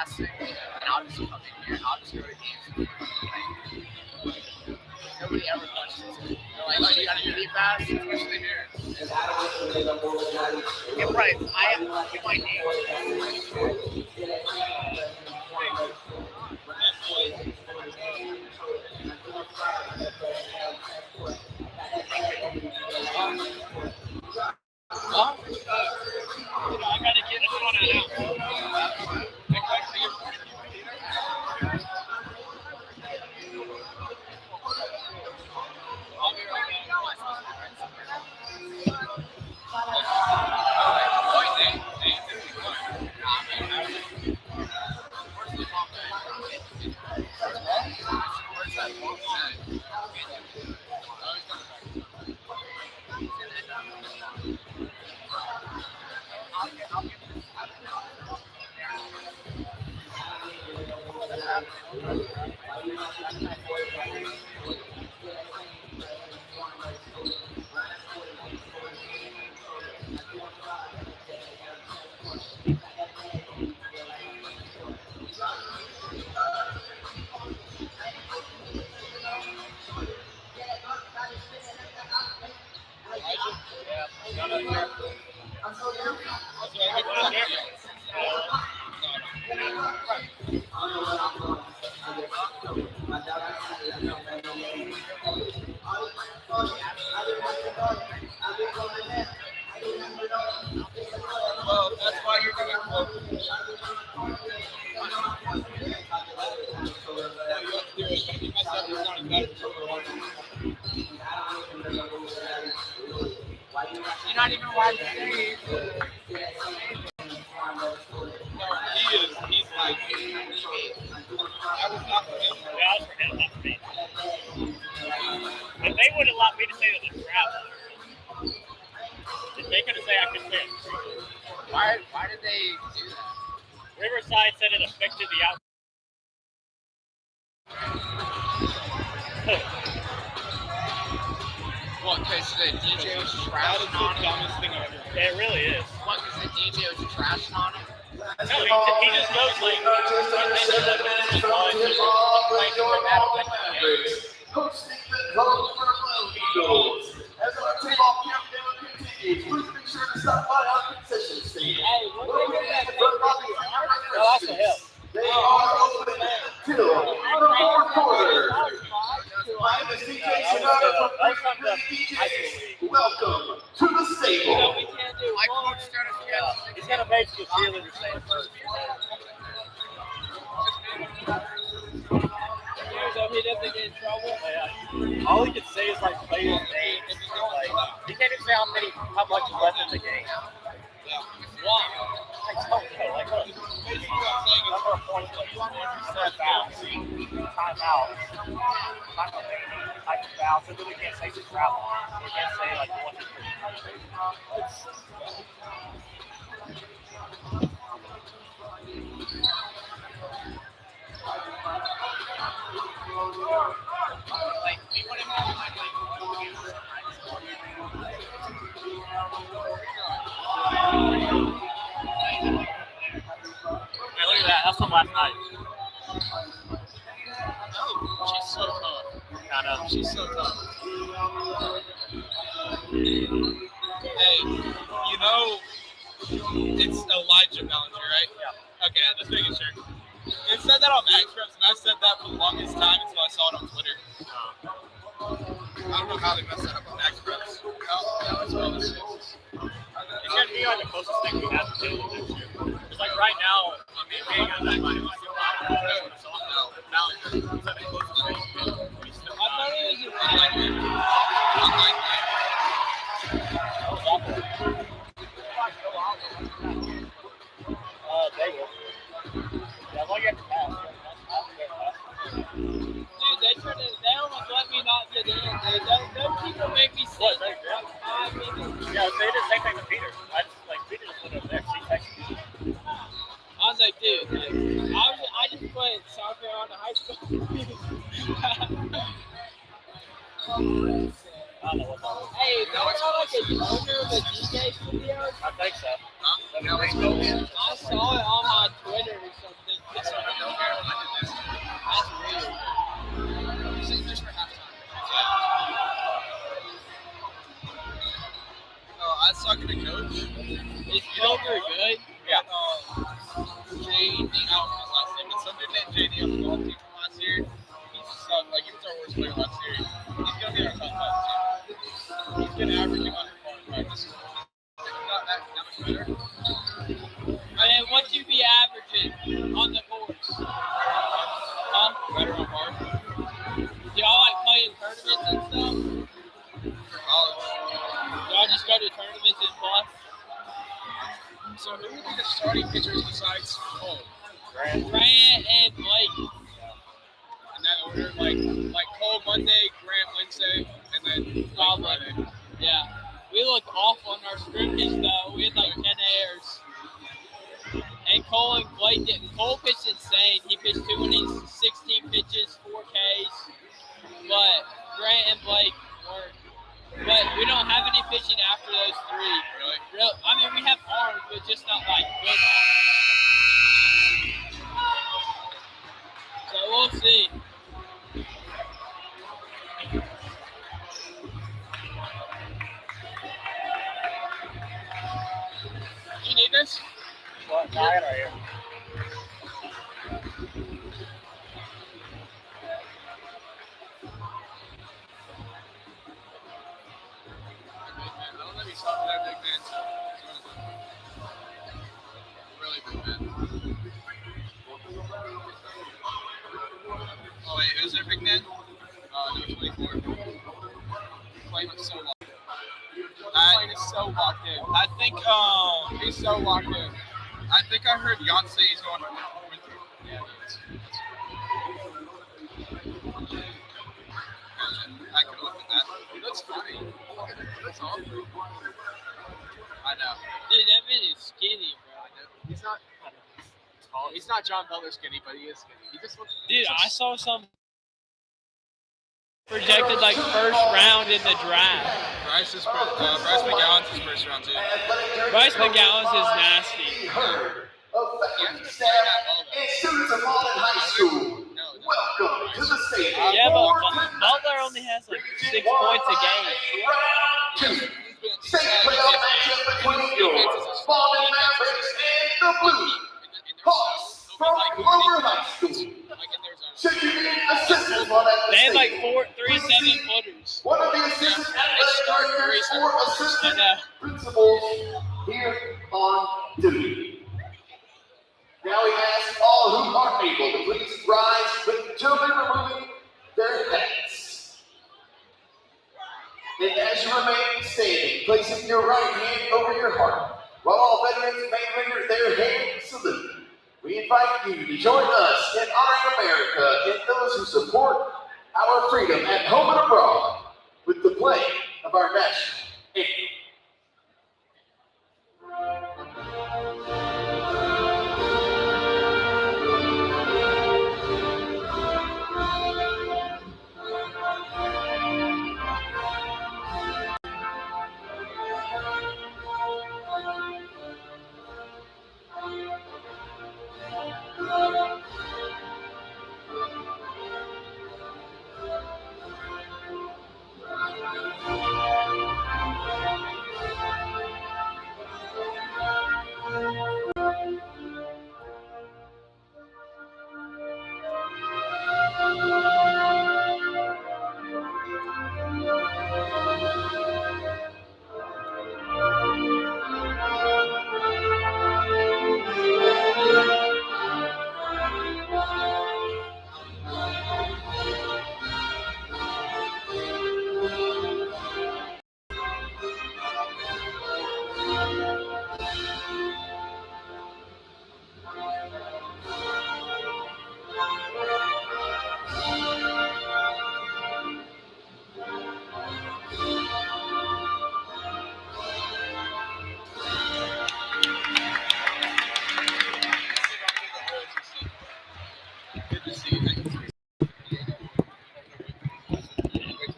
passing, and I'll just come in here and I'll just go to games. Nobody ever questions it. They're like, oh, you got a unique pass? Especially here. Yeah, right. I have in my name. I gotta get this one out. Well, that's why you're doing Clover. You're not even watching the game. No, he is. He's like, that was not for him. Yeah, I was for him, not for me. If they would allow me to say that the draft, if they could have said I could pick. Why did they do that? Riverside said it affected the out. What, because the DJ was That is trashing the on him? dumbest thing I've ever heard. It really is. What, because the DJ was trashing on him? No, he just goes like, Hosting the Clover Mauldin. As our tip-off countdown continues, please make sure to stop by our concession stand. that's the hell. They are open until the fourth quarter. My name is DJ Sonata from Breakfast DJs. Welcome to the stable. My coach started to get He's gonna make you feel it yourself first. So he doesn't get in trouble. Yeah. All he can say is like play his name. Like, he can't even say how much is left in the game. Why? I don't know. Like what? Number of points. Set fouls. Timeout. Like fouls. So then we can't say the travel. We can't say like 1, 2, 3. like, we would have had like, Hey, look at that. That's from last night. oh, she's so tough. I know. She's so tough. Hey, you know, it's Elijah Bellinger, right? Yeah. Okay, just making sure. It said that on Max Preps, and I said that for the longest time until I saw it on Twitter. I don't know how they messed that up on Max Preps. That was all the six. It's gonna be like the closest thing we have to this year. It's like right now, I mean, being on that line, Dude, they almost let me not get in. Those people make me sick. What, Like 5 minutes. Yeah, they did the same thing with Peter. Peter just went over there. She texted me. I was like, dude, I just put soccer on the high school. I don't know what that was. Hey, is that like a owner of the DJ studios? I think so. I saw it on my Twitter or something. It's the coach. Is Clover good? Yeah. JD, I don't know his last name, but some dude named JD on the ball team from last year. He's sucked. Like, he was our worst player last year. He's going to be in our top 5 this year. He's been averaging 100 points practice. Not that much better. And then what you be averaging on the course? Huh? Better on hard. Do y'all like playing tournaments and stuff? For college. Y'all just go to tournaments and play? So who would be the starting pitchers besides Cole? Grant and Blake. In that order, like Cole Monday, Grant Wednesday, and then Friday. Yeah. We looked off on our scrimmage though. We had like 10 errors. And Cole and Blake didn't. Cole pitched insane. He pitched 2 innings, 16 pitches, 4 Ks. But Grant and Blake weren't. But we don't have any pitching after those 3. Really? I mean, we have arms, but just not like good arms. So we'll see. You need this? What? No, I got it right here. I don't know if he's talking to that big man. Really big man. Oh wait, who's their big man? Number 24. Claim is so locked in. Claim is so locked in. I think he's so locked in. I think I heard Yonsei is going to Winter. Yeah, he is. I could have looked at that. He looks funny. That's all. I know. Dude, that man is skinny, bro. I know. He's not tall. He's not John Butler skinny, but he is skinny. He just looks. Dude, I saw some projected like first round in the draft. Bryce McGowan's his first round too. Bryce McGowan's is nasty. Faculty, staff, and students of Mauldin High School, welcome to the stadium. Yeah, but Butler only has like 6 points a game. Round 2. State playoff matchup between yours, Mauldin Mavericks and the Blue Hawks from Clover High School. Should you need assistance on that They had like 3 7-footers. one of the assistant athletic directors or assistant principals here on duty. Now we ask all who are able to please rise with the children removing their hats. And as you remain standing, placing your right hand over your heart, while all veterans may render their hand salute, we invite you to join us in honoring America and those who support our freedom at home and abroad with the playing of our national anthem.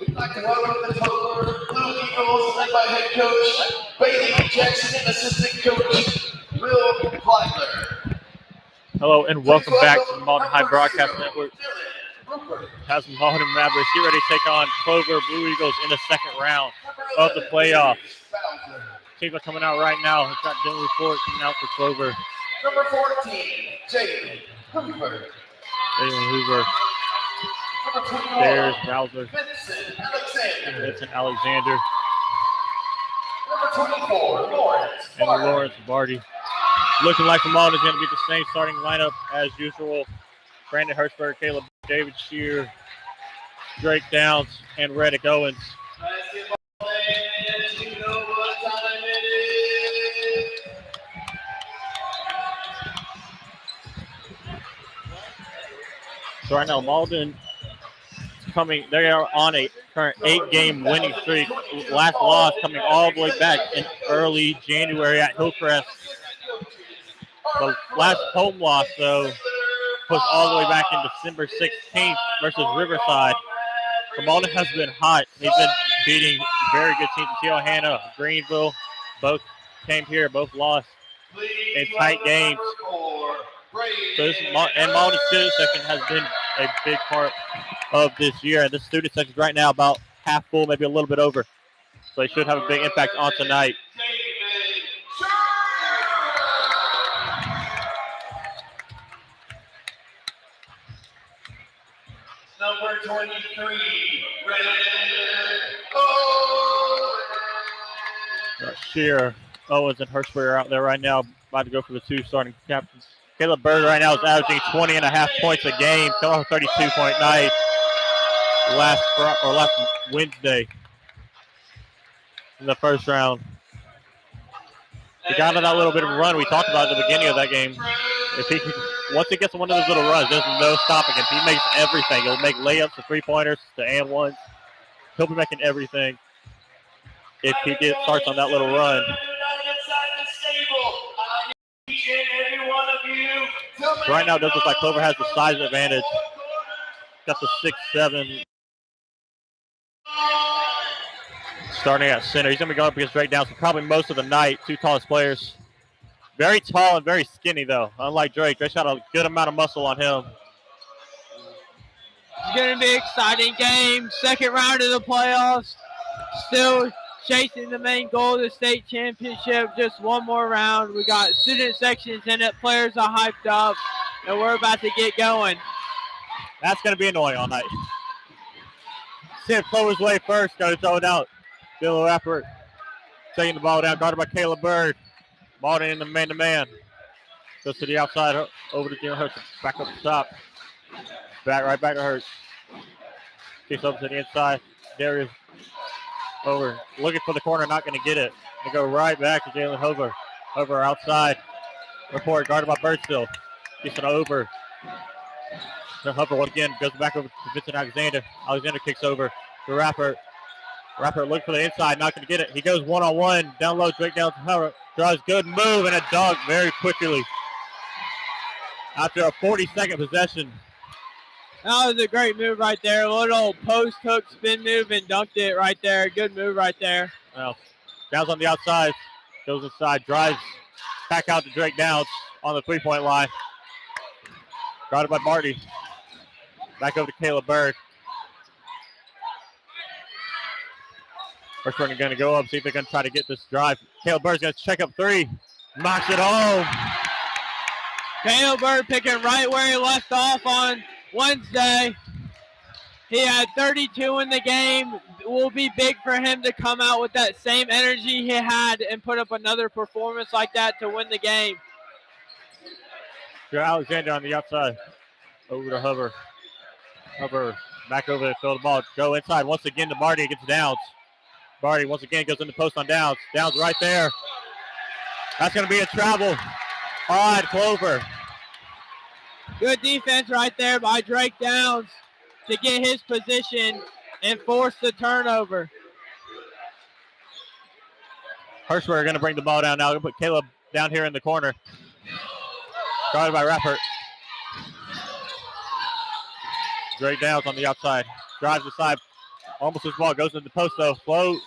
We'd like to welcome the Clover Blue Eagles, led by head coach Bailey Jackson and assistant coach Will Kleidler. Hello and welcome back to the Mauldin High Broadcast Network. Has Mauldin Mavericks get ready to take on Clover Blue Eagles in the second round of the playoffs. teams are coming out right now. It's got Dylan Report coming out for Clover. Number 14, Jalen Hoover. Jalen Hoover. Number 21, There's Bowser. Vincent Alexander. Vincent Alexander. Number 24, Lawrence And Barton. Lawrence Barty. Looking like the Mauldin is going to be the same starting lineup as usual. Brandon Hertzberg, Caleb, David Shear, Drake Downs, and Reddick Owens. Basketball fans, you know what time it is. So right now, Mauldin coming. They are on a current 8-game winning streak. Last loss coming all the way back in early January at Hillcrest. The last home loss, though, pushed all the way back in December 16th versus Riverside. So Mauldin has been hot. They've been beating very good teams. Tijuana, Greenville, both came here, both lost in tight games. So this and Mauldin student section has been a big part of this year. And the student section right now about half full, maybe a little bit over. So they should have a big impact on tonight. Number 23, Reddick Owens. Shear, Owens, and Hertzberg are out there right now, about to go for the 2 starting captains. Caleb Bird right now is averaging 20.5 points a game, coming off a 32-point night last Wednesday in the first round. He got on that little bit of a run we talked about at the beginning of that game. If he once he gets one of those little runs, there's no stopping him. He makes everything. He'll make layups to 3-pointers to and ones. He'll be making everything if he starts on that little run. Right now, it does look like Clover has the size advantage. Got the 6'7". Starting at center. He's going to be going up against Drake Downs for probably most of the night. 2 tallest players. Very tall and very skinny, though. Unlike Drake. Drake got a good amount of muscle on him. It's going to be an exciting game. Second round of the playoffs. Still chasing the main goal of the state championship. Just one more round. We got student sections in it. Players are hyped up. And we're about to get going. That's going to be annoying all night. Sent Clover's way first. Got to throw it out. Dylan Rapper taking the ball down. Guarded by Caleb Bird. Mauldin in the man-to-man. Goes to the outside, over to Jalen Hurts. Back up the top. Right back to Hurts. Kicks over to the inside. Darius over. Looking for the corner, not going to get it. They go right back to Jalen Hover. Hover outside. Report guarded by Birdsville. Kicks it over. So Hover once again goes back over to Vincent Alexander. Alexander kicks over to Rapper. Rapper looking for the inside, not going to get it. He goes one-on-one, down low, Drake down to Hover. Draws good move and a dunk very quickly. After a 40-second possession. That was a great move right there. A little post hook spin move and dunked it right there. Good move right there. Well, Downs on the outside. Goes inside, drives back out to Drake Downs on the 3-point line. Guarded by Barty. Back over to Caleb Bird. First one going to go up, see if they're going to try to get this drive. Caleb Bird's going to check up 3. Knocks it home. Caleb Bird picking right where he left off on Wednesday. He had 32 in the game. It will be big for him to come out with that same energy he had and put up another performance like that to win the game. Alexander on the outside. Over to Hover. Hover back over to throw the ball. Go inside once again to Barty against Downs. Barty once again goes in the post on Downs. Downs right there. That's going to be a travel on Clover. Good defense right there by Drake Downs to get his position and force the turnover. Hertzberg going to bring the ball down now. Going to put Caleb down here in the corner. Guarded by Rappert. Drake Downs on the outside. Drives the side. Almost his ball. Goes into the post though. Float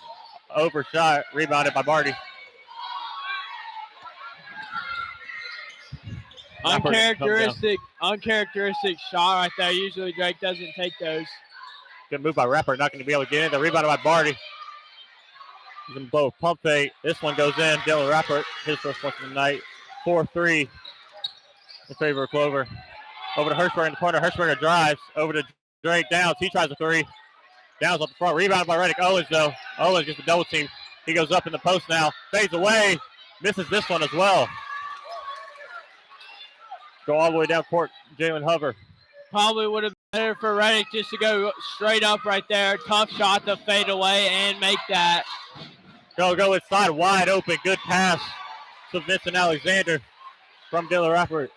over shot. Rebounded by Barty. Uncharacteristic shot right there. Usually Drake doesn't take those. Good move by Rappert. Not going to be able to get in. The rebounded by Barty. He's going to blow a pump fake. This one goes in. Dylan Rappert, his first one of the night. 4-3 in favor of Clover. Over to Hirschberger in the corner. Hirschberger drives. Over to Drake Downs. He tries a three. Downs up the front. Rebounded by Reddick Owens, though. Owens gets the double team. He goes up in the post now. Fades away. Misses this one as well. Go all the way down court. Jalen Hover. Probably would have been better for Reddick just to go straight up right there. Tough shot to fade away and make that. Go inside. Wide open. Good pass to Vincent Alexander from Dylan Rappert.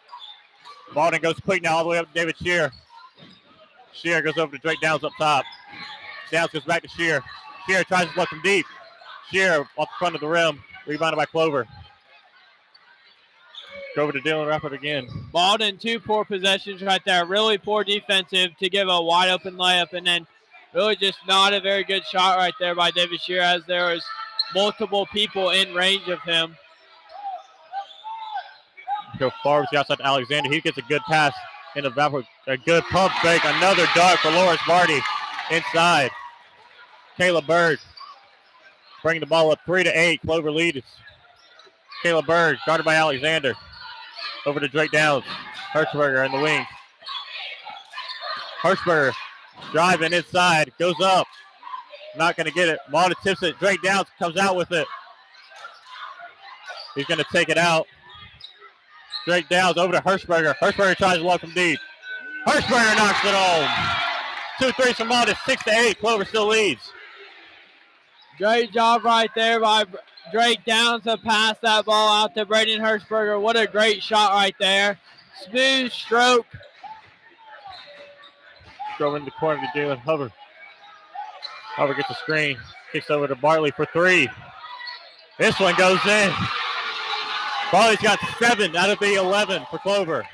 Mauldin goes quick now all the way up to David Shear. Shear goes over to Drake Downs up top. Downs goes back to Shear. Shear tries to look from deep. Shear off the front of the rim. Rebounded by Clover. Go over to Dylan Rappert again. Mauldin, 2 poor possessions right there. Really poor defensive to give a wide open layup, and then really just not a very good shot right there by David Shear as there was multiple people in range of him. Go forward to the outside to Alexander. He gets a good pass into Rappert. A good pump fake. Another dart for Lawrence Marty inside. Caleb Bird bringing the ball up 3-8. Clover leads. Caleb Bird guarded by Alexander. Over to Drake Downs. Hirschberger in the wing. Hirschberger driving inside. Goes up. Not going to get it. Mauldin tips it. Drake Downs comes out with it. He's going to take it out. Drake Downs over to Hirschberger. Hirschberger tries to walk from deep. Hirschberger knocks it home. 2 threes from Mauldin. 6-8. Clover still leads. Great job right there by Drake Downs to pass that ball out to Braden Hirschberger. What a great shot right there. Smooth stroke. Throw in the corner to Jalen Hover. Hover gets a screen. Kicks over to Bartley for 3. This one goes in. Bartley's got 7 out of the 11 for Clover.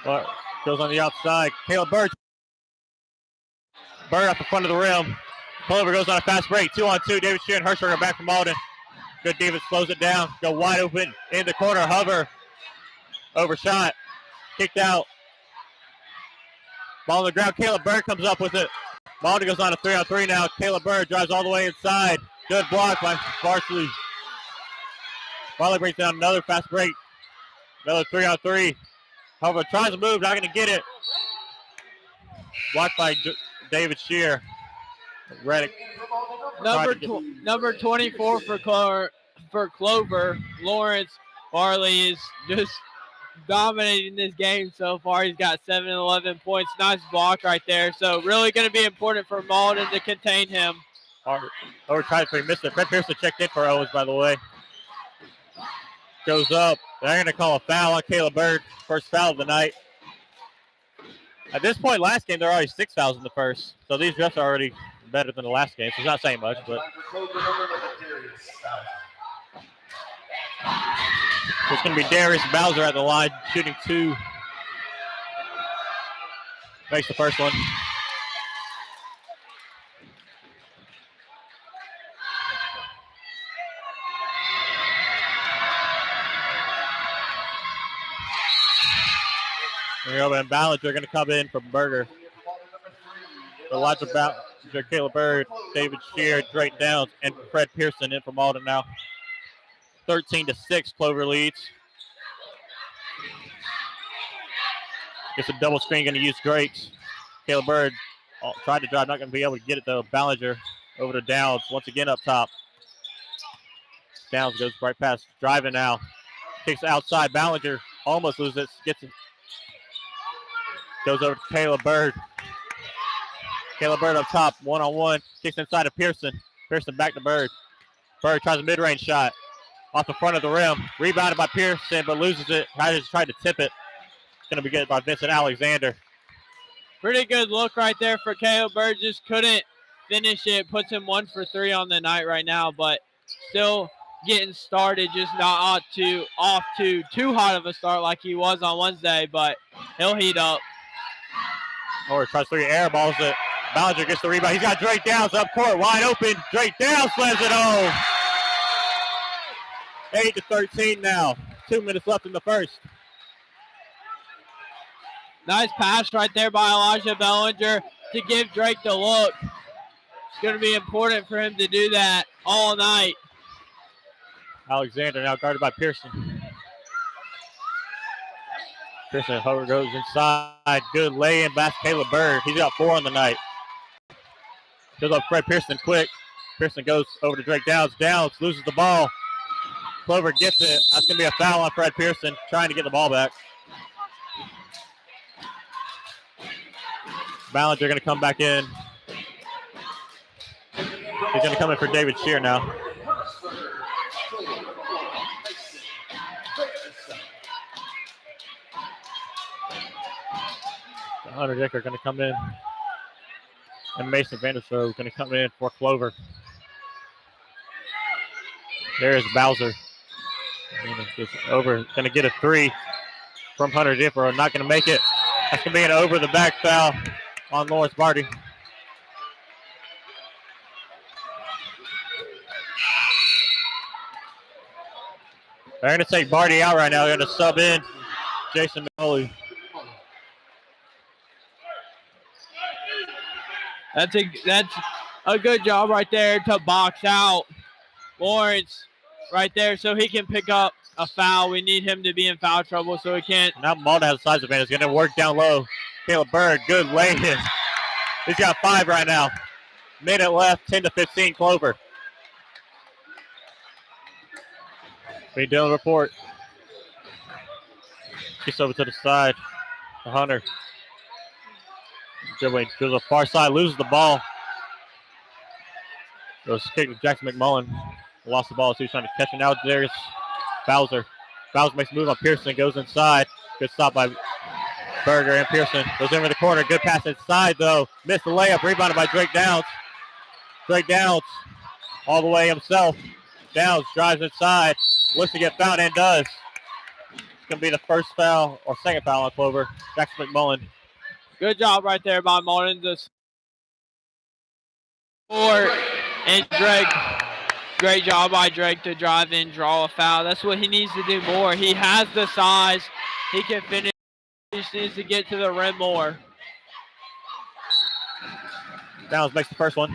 Goes on the outside. Caleb Bird. Bird up the front of the rim. Clover goes on a fast break. 2-on-2. David Shear and Hirschberger back from Mauldin. Good defense, slows it down. Go wide open in the corner. Hover. Overshot. Kicked out. Ball on the ground. Caleb Bird comes up with it. Mauldin goes on a 3-on-3 now. Caleb Bird drives all the way inside. Good block by Bartley. Bartley brings down another fast break. Another 3-on-3. Hover tries to move. Not going to get it. Blocked by David Shear. Reddick. Number 24 for Clover. Lawrence Bartley is just dominating this game so far. He's got 7 and 11 points. Nice block right there. So really going to be important for Mauldin to contain him. Over tries to miss it. Fred Pearson checked in for Owens, by the way. Goes up. They're going to call a foul on Caleb Bird. First foul of the night. At this point, last game, there are already 6 fouls in the first. So these refs are already better than the last game. So it's not saying much, but it's going to be Darius Bowser at the line, shooting 2. Makes the first one. And Ballinger are going to come in for Berger. Elijah Ballinger, Caleb Bird, David Shear, Drake Downs, and Fred Pearson in for Mauldin now. 13-6, Clover leads. Gets a double screen, going to use Drake's. Caleb Bird tried to drive, not going to be able to get it though. Ballinger over to Downs, once again up top. Downs goes right past, driving now. Kicks outside, Ballinger almost loses it, gets it. Goes over to Caleb Bird. Caleb Bird up top, 1-on-1. Kicks inside to Pearson. Pearson back to Bird. Bird tries a mid-range shot off the front of the rim. Rebounded by Pearson, but loses it. Tried to tip it. It's going to be good by Vincent Alexander. Pretty good look right there for Caleb Bird. Just couldn't finish it. Puts him 1 for 3 on the night right now, but still getting started. Just not off to too hot of a start like he was on Wednesday, but he'll heat up. Or tries to air balls it. Ballinger gets the rebound. He's got Drake Downs up court, wide open. Drake Downs slams it home. 8-13 now. 2 minutes left in the first. Nice pass right there by Elijah Ballinger to give Drake the look. It's going to be important for him to do that all night. Alexander now guarded by Pearson. Pearson Hoover goes inside. Good lay-in basket. Caleb Bird. He's got 4 on the night. Goes up Fred Pearson quick. Pearson goes over to Drake Downs. Downs loses the ball. Clover gets it. That's going to be a foul on Fred Pearson trying to get the ball back. Ballinger going to come back in. He's going to come in for David Shear now. Hunter Dicker going to come in. And Mason Vandersloot going to come in for Clover. There's Bowser. Over. Going to get a 3 from Hunter Dicker. Not going to make it. That's going to be an over-the-back foul on Lawrence Barty. They're going to take Barty out right now. They're going to sub in Jason McCauley. That's a good job right there to box out Lawrence right there so he can pick up a foul. We need him to be in foul trouble so he can't. Now Mauldin has a size advantage. He's going to work down low. Caleb Bird, good lay-in. He's got 5 right now. Minute left, 10-15 Clover. Be doing a report. Gets over to the side. The Hunter. Dribbling to the far side, loses the ball. Goes kick to Jackson McMullen. Lost the ball as he was trying to catch it. Now there's Bowser. Bowser makes a move on Pearson, goes inside. Good stop by Berger and Pearson. Goes into the corner. Good pass inside though. Missed the layup. Rebounded by Drake Downs. Drake Downs all the way himself. Downs drives inside. Looks to get fouled and does. It's going to be the first foul or second foul on Clover. Jackson McMullen. Good job right there by Mauldin to score. And Drake, great job by Drake to drive in, draw a foul. That's what he needs to do more. He has the size. He can finish. He just needs to get to the rim more. Downs makes the first one.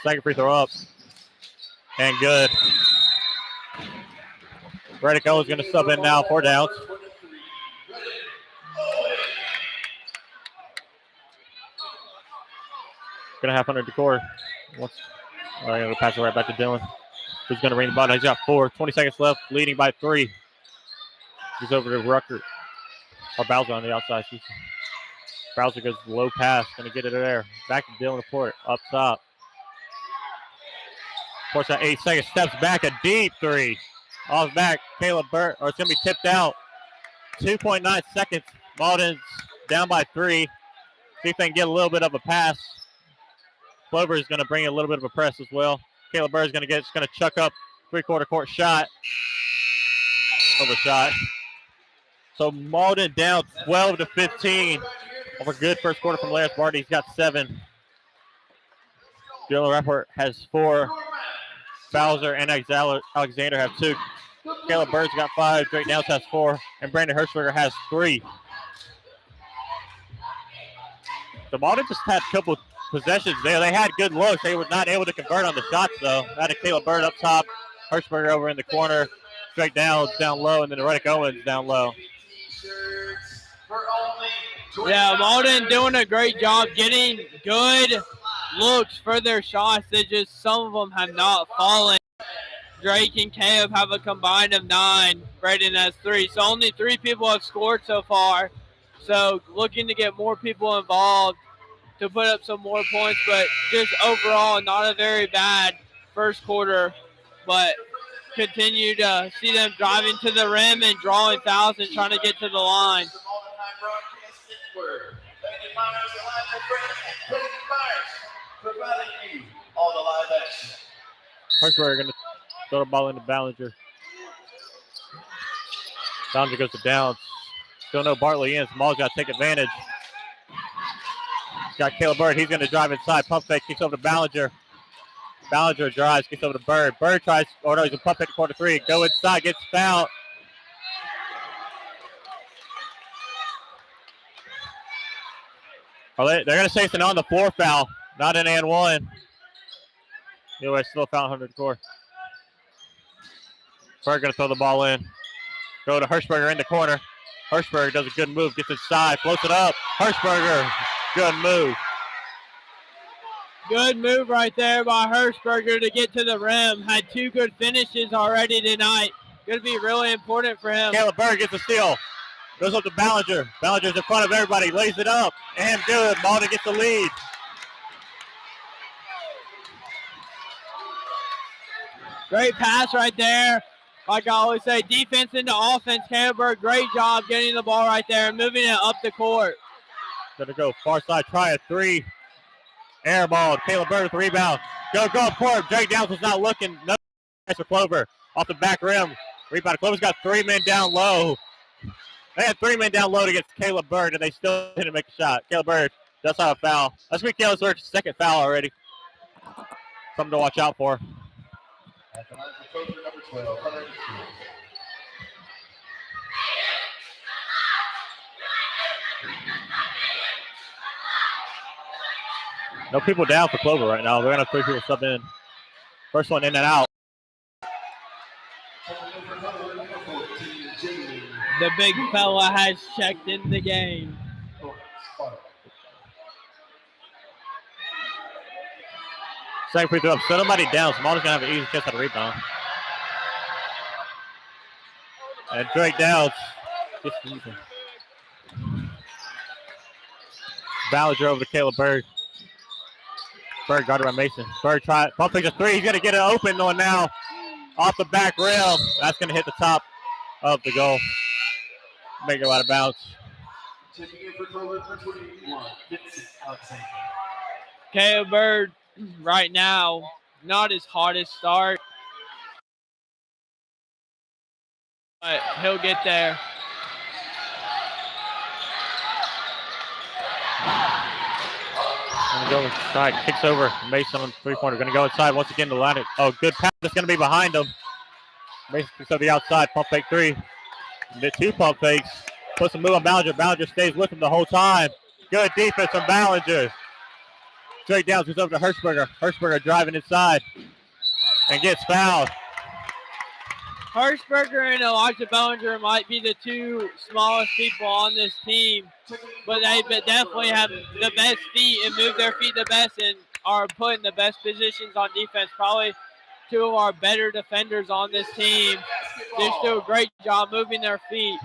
Second free throw up. And good. Reddick Owens going to sub in now for Downs. Going to have Hunter Decor. I'm going to pass it right back to Dylan. Who's going to ring the ball. He's got 4. 20 seconds left. Leading by 3. He's over to Rucker. Or Bowser on the outside. Bowser goes low pass. Going to get it there. Back to Dylan Laporte. Up top. Port's got 8 seconds. Steps back. A deep 3. Off back. Caleb Burt. Or it's going to be tipped out. 2.9 seconds. Mauldin's down by 3. See if they can get a little bit of a pass. Clover is going to bring a little bit of a press as well. Caleb Bird is going to chuck up 3/4 court shot. Overshot. So Mauldin down 12-15. Over good first quarter from Lawrence Barty. He's got 7. Dylan Rapport has 4. Bowser and Alexander have 2. Caleb Bird's got 5. Drake Downs has 4. And Brandon Hirschberger has 3. So Mauldin just had a couple possessions there. They had good looks. They were not able to convert on the shots, though. That had Caleb Bird up top. Hirschberger over in the corner. Drake Downs down low, and then Reddick Owens down low. Yeah, Mauldin doing a great job getting good looks for their shots. They just, some of them have not fallen. Drake and Caleb have a combined of 9. Braden has 3. So only 3 people have scored so far. So looking to get more people involved to put up some more points, but just overall not a very bad first quarter, but continue to see them driving to the rim and drawing fouls and trying to get to the line. Hirschberger going to throw the ball into Ballinger. Ballinger goes to Downs. Still no Bartley in. Small's got to take advantage. Got Caleb Bird. He's going to drive inside. Pump fake. Kicks over to Ballinger. Ballinger drives, gets over to Bird. Bird tries, oh no, he's a pump at quarter three. Go inside, gets fouled. Oh, they're going to say it's an on the floor foul, not an and one. Anyway, still a foul under the court. Bird going to throw the ball in. Go to Hirschberger in the corner. Hirschberger does a good move, gets inside, floats it up. Hirschberger, good move. Good move right there by Hirschberger to get to the rim. Had 2 good finishes already tonight. Going to be really important for him. Caleb Bird gets a steal. Goes up to Ballinger. Ballinger's in front of everybody, lays it up. And good. Mauldin gets the lead. Great pass right there. Like I always say, defense into offense. Caleb Bird, great job getting the ball right there and moving it up the court. Gonna go far side, try a three. Air ball. Caleb Bird with the rebound. Go court. Drake Downs was not looking. Nothing for Clover. Off the back rim. Rebound. Clover's got 3 men down low. They had 3 men down low against Caleb Bird, and they still didn't make a shot. Caleb Bird does have a foul. That's going to be Caleb Bird's second foul already. Something to watch out for. At the line for Clover, number 12, Hunter. No people down for Clover right now. They're going to have 3 people sub in. First one in and out. The big fella has checked in the game. Second free throw up. Set somebody down. So Mauldin's going to have an easy chance at a rebound. And Drake Downs gets the rebound. Ballinger over to Caleb Bird. Bird guarded by Mason. Bird try pumping a 3. He's going to get it open one now. Off the back rim. That's going to hit the top of the goal. Make it out of bounds. Caleb Bird right now, not his hardest start, but he'll get there. Gonna go inside, kicks over Mason on the 3-pointer. Gonna go inside once again to line it. Oh, good pass. That's gonna be behind him. Mason kicks over the outside, pump fake 3. Did 2 pump fakes. Puts a move on Ballinger. Ballinger stays with him the whole time. Good defense from Ballinger. Drake Downs goes over to Hirschberger. Hirschberger driving inside and gets fouled. Hirschberger and Elijah Ballinger might be the 2 smallest people on this team, but they definitely have the best feet and move their feet the best and are put in the best positions on defense. Probably 2 of our better defenders on this team. They just do a great job moving their feet.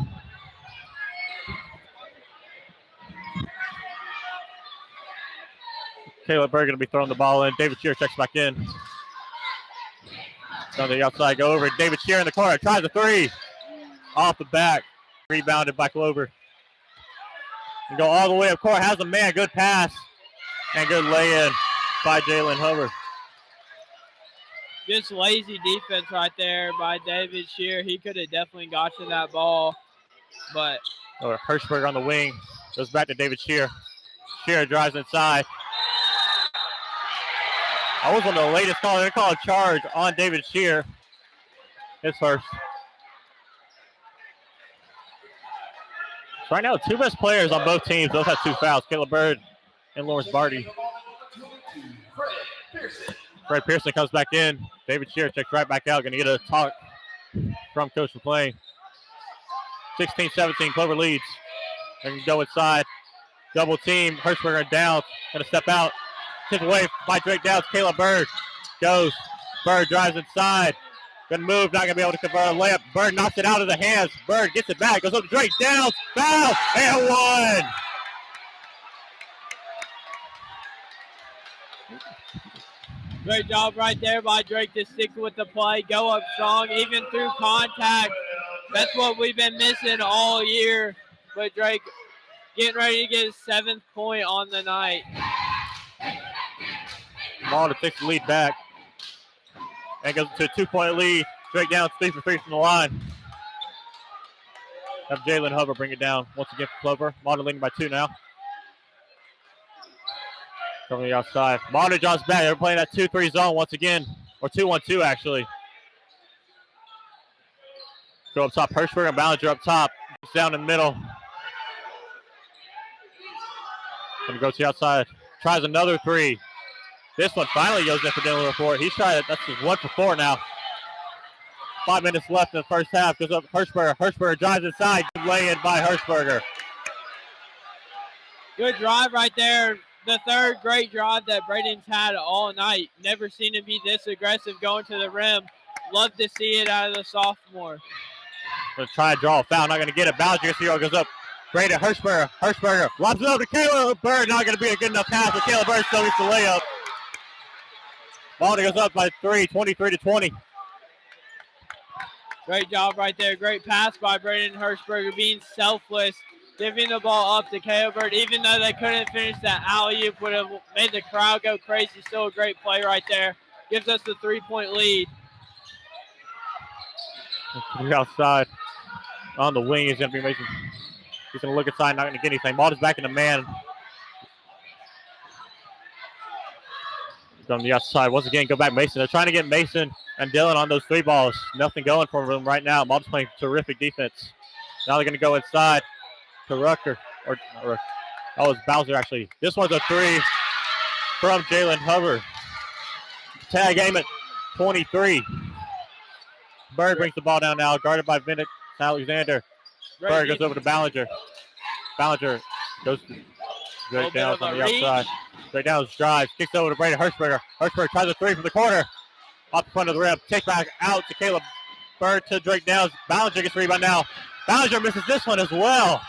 Caleb Bird going to be throwing the ball in. David Shear checks back in. On the outside, go over. David Shear in the corner. Tries a 3. Off the back. Rebounded by Clover. And go all the way up court. Has a man. Good pass. And good lay-in by Jalen Hubbard. Just lazy defense right there by David Shear. He could have definitely got to that ball, but Hirschberger on the wing. Goes back to David Shear. Shear drives inside. I was on the latest call. They call a charge on David Shear. His first. So right now, 2 best players on both teams. Both have 2 fouls. Caleb Bird and Lawrence Barty. Fred Pearson comes back in. David Shear checks right back out. Going to get a talk from Coach McClain. 16-17, Clover leads. They can go inside. Double team. Hirschberger down. Going to step out. Tipped away by Drake Downs. Caleb Bird goes. Bird drives inside. Good move. Not going to be able to convert a layup. Bird knocks it out of the hands. Bird gets it back. Goes up to Drake Downs. Foul. And 1. great job right there by Drake to stick with the play, go up strong, even through contact. That's what we've been missing all year. But Drake getting ready to get his 7th point on the night. Mauldin takes the lead back and goes to a 2-point lead. Drake down 3 for 3 from the line. Have Jalen Hubbard bring it down once again for Clover. Mauldin leading by 2 now. From the outside. Mauldin drops back. They're playing that 2-3 zone once again. Or 2-1-2 actually. Go up top. Hirschberg and Ballinger up top. Down in the middle. Gonna go to the outside. Tries another three. This one finally goes in for Dylan Report. He's tried it. That's just 1 for 4 now. 5 minutes left in the first half. Goes up Hirschberger. Hirschberger drives inside. Good lay-in by Hirschberger. Good drive right there. The third great drive that Braden's had all night. Never seen him be this aggressive going to the rim. Love to see it out of the sophomore. Gonna try and draw a foul. Not gonna get it. Ballinger goes up. Braden Hirschberger. Hirschberger lobs it over to Caleb Bird. Not gonna be a good enough pass, but Caleb Bird still gets the layup. Mauldin goes up by 3, 23-20. Great job right there. Great pass by Braden Hirschberger, being selfless, giving the ball up to Caleb Bird. Even though they couldn't finish that alley-oop, would have made the crowd go crazy. Still a great play right there. Gives us the 3-point lead. Outside on the wing is gonna be making. He's gonna look inside, not gonna get anything. Mauldin's back in the man. From the outside, once again, go back Mason. They're trying to get Mason and Dylan on those 3 balls. Nothing going for them right now. Mauldin's playing terrific defense. Now they're gonna go inside to Rucker, or not Rucker. Oh, it's Bowser actually. This one's a 3 from Jalen Hubbard. Tag aim at 23. Bird brings the ball down now, guarded by Vinnick Alexander. Bird goes over to Ballinger. Ballinger goes to Drake Downs on the outside. Drake Downs drives, kicks over to Braden Hirschberger. Hirschberger tries a 3 from the corner. Off the front of the rim. Take back out to Caleb Bird to Drake Downs. Ballinger gets rebound now. Ballinger misses this one as well.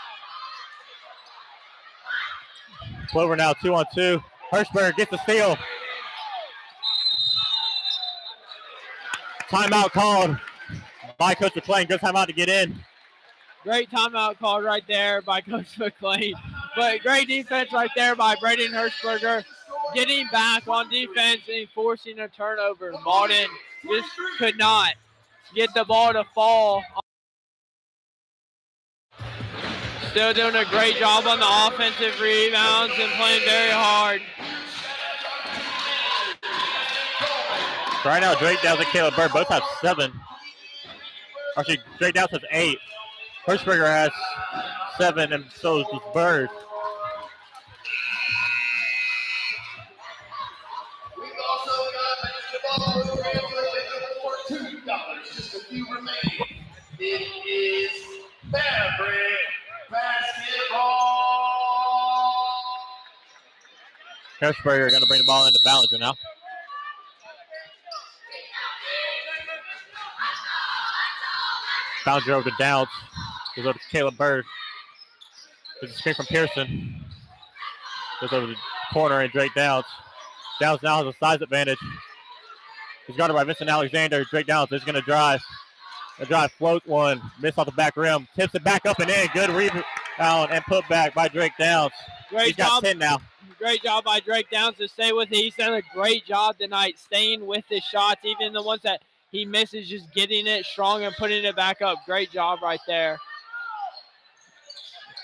Clover now 2-on-2. Hirschberger gets the steal. Timeout called by Coach McClain. Good timeout to get in. Great timeout called right there by Coach McClain. But great defense right there by Braden Hirschberger. Getting back on defense and forcing a turnover. Mauldin just could not get the ball to fall. Still doing a great job on the offensive rebounds and playing very hard. Right now, Drake Downs and Caleb Bird both have 7. Actually, Drake Downs has 8. Hirschberger has 7, and so does Bird. We've also got basketball for $2. Just a few remaining. It is Fabric Basketball. Hirschberger going to bring the ball into Ballinger now. Ballinger over to Downs. Goes over to Caleb Bird. There's a screen from Pearson. Goes over to the corner and Drake Downs. Downs now has a size advantage. He's guarded by Vincent Alexander. Drake Downs is going to drive. The drive float one. Miss off the back rim. Tips it back up and in. Good rebound and put back by Drake Downs. He's got 10 now. Great job by Drake Downs to stay with it. He's done a great job tonight staying with his shots, even the ones that he misses, just getting it strong and putting it back up. Great job right there.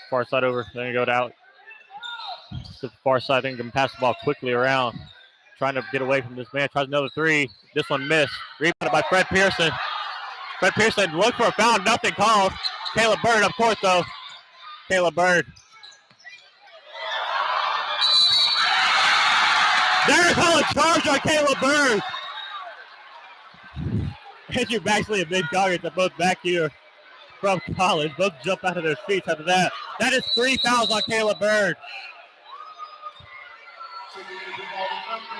Far side over. Then you go out. To the far side. Then can pass the ball quickly around. Trying to get away from this man. Tries another 3. This one missed. Rebounded by Fred Pearson. Fred Pearson looked for a foul. Nothing called. Caleb Bird up court though. Caleb Bird. They're calling charge on Caleb Bird. Andrew Baxley and Ben Goggins are both back here from college. Both jump out of their seats after that. That is 3 fouls on Caleb Bird.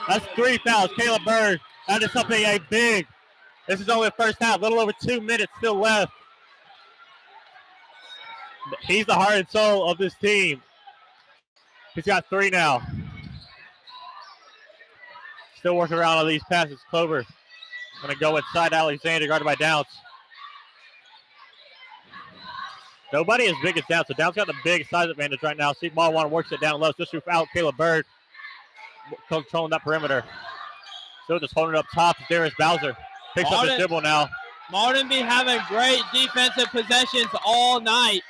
That's 3 fouls. Caleb Bird, that is something big. This is only the first half. A little over 2 minutes still left. He's the heart and soul of this team. He's got 3 now. Still working around on these passes. Clover going to go inside Alexander, guarded by Downs. Nobody as big as Downs. So Downs got the big size advantage right now. Steve Mauldin works it down low. Just out Caleb Bird controlling that perimeter. Still just holding it up top. Darius Bowser picks up his dribble now. Mauldin be having great defensive possessions all night.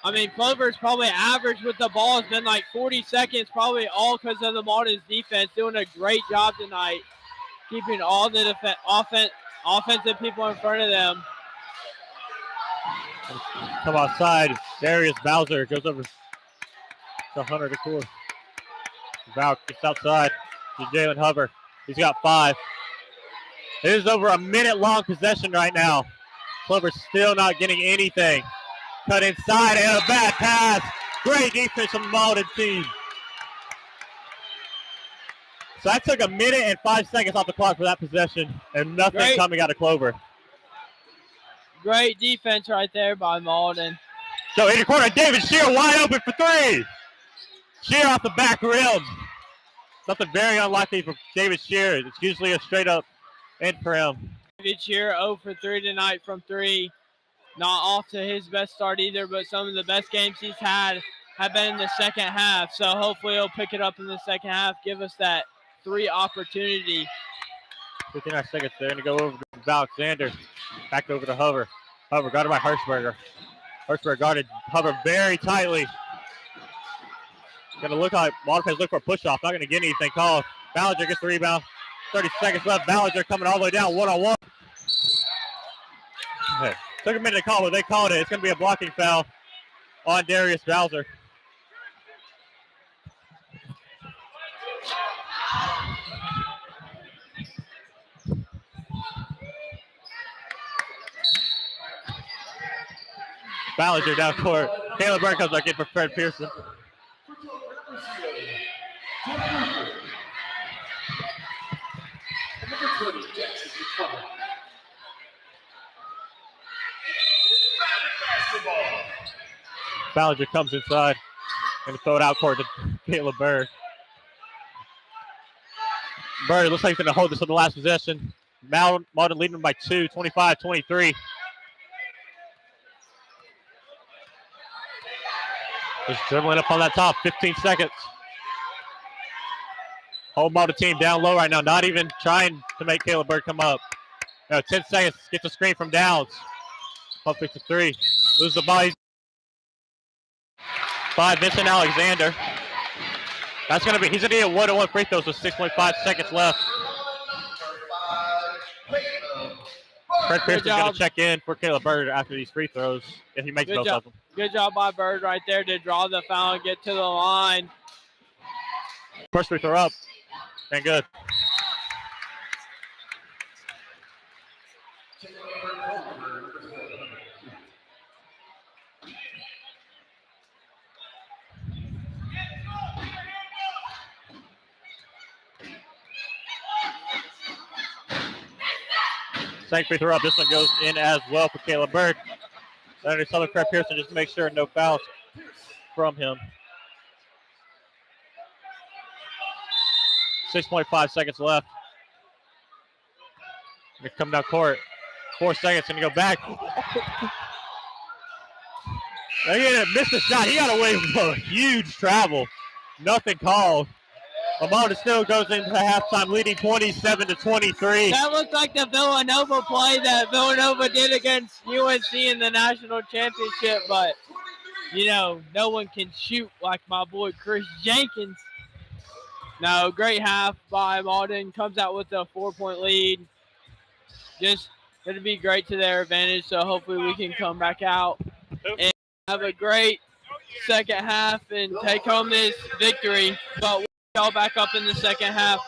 I mean, Clover's probably average with the ball has been like 40 seconds, probably all because of the Mauldin's defense doing a great job tonight, keeping all the offensive people in front of them. Come outside. Darius Bowser goes over to Hunter DeCour. Val gets outside to Jalen Hubbard. He's got 5. It is over a minute-long possession right now. Clover's still not getting anything. Cut inside and a bad pass. Great defense from the Mauldin team. So that took a minute and 5 seconds off the clock for that possession, and nothing coming out of Clover. Great defense right there by Mauldin. So in the corner, David Shear wide open for 3. Shear off the back rim. Something very unlikely for David Shear. It's usually a straight up in for him. David Shear 0 for 3 tonight from 3. Not off to his best start either, but some of the best games he's had have been in the second half. So hopefully he'll pick it up in the second half, give us that 3 opportunity. 59 seconds. They're going to go over to Alexander. Back over to Hover. Hover guarded by Hirschberger. Hirschberger guarded Hover very tightly. Going to look like Mauldin look for a push-off. Not going to get anything called. Ballinger gets the rebound. 30 seconds left. Ballinger coming all the way down one-on-one. Okay. Took a minute to call, but they called it. It's going to be a blocking foul on Darius Bowser. Ballinger down court. Caleb Burke comes back in for Fred Pearson. Ballinger comes inside and throw it out court to Caleb Bird. Bird looks like he's going to hold this on the last possession. Mauldin leading them by 2, 25-23. Just dribbling up on that top, 15 seconds. Whole Mauldin team down low right now, not even trying to make Caleb Bird come up. 10 seconds, gets a screen from Downs. Pump 53, loses the ball. 5, Vincent Alexander. He's gonna get a 1-on-1 free throws with 6.5 seconds left. Fred Pearson's gonna check in for Caleb Bird after these free throws if he makes both of them. Good job by Bird right there to draw the foul and get to the line. First free throw up and good. Second free throw up. This one goes in as well for Caleb Bird. Then it's Fred Pearson just to make sure no fouls from him. 6.5 seconds left. Gonna come down court. 4 seconds, gonna go back. He missed the shot. He got away from a huge travel. Nothing called. Mauldin still goes into halftime leading 27-23. That looked like the Villanova play that Villanova did against UNC in the national championship, but, no one can shoot like my boy Chris Jenkins. No, great half by Mauldin. Comes out with a 4-point lead. Just going to be great to their advantage, so hopefully we can come back out and have a great second half and take home this victory. But all back up in the second half.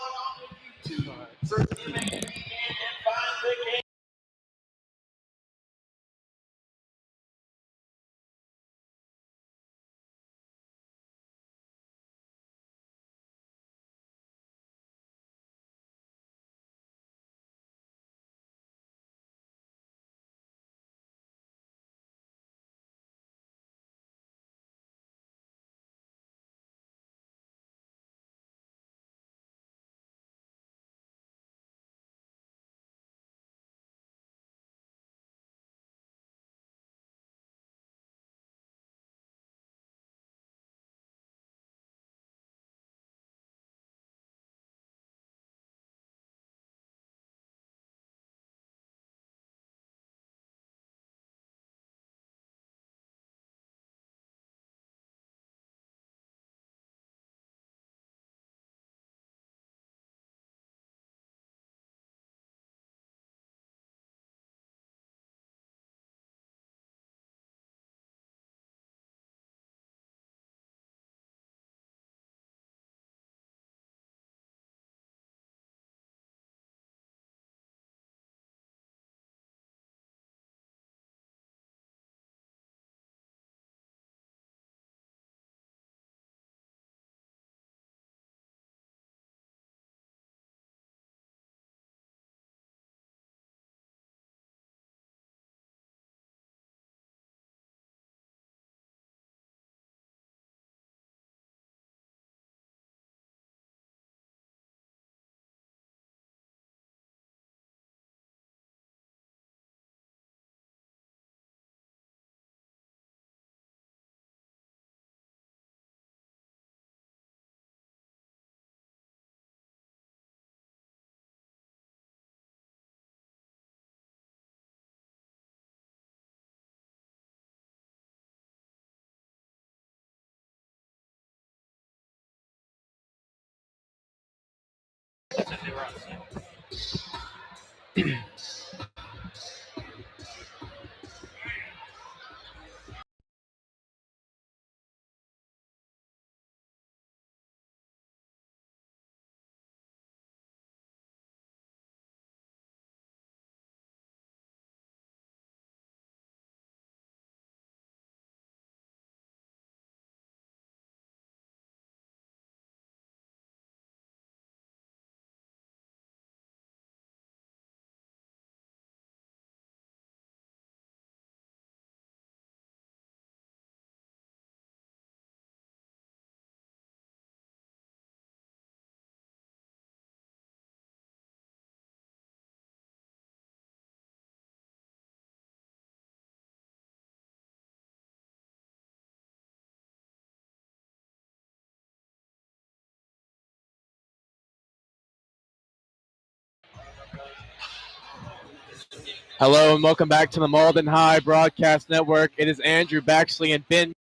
Hello and welcome back to the Mauldin High Broadcast Network. It is Andrew Baxley and Ben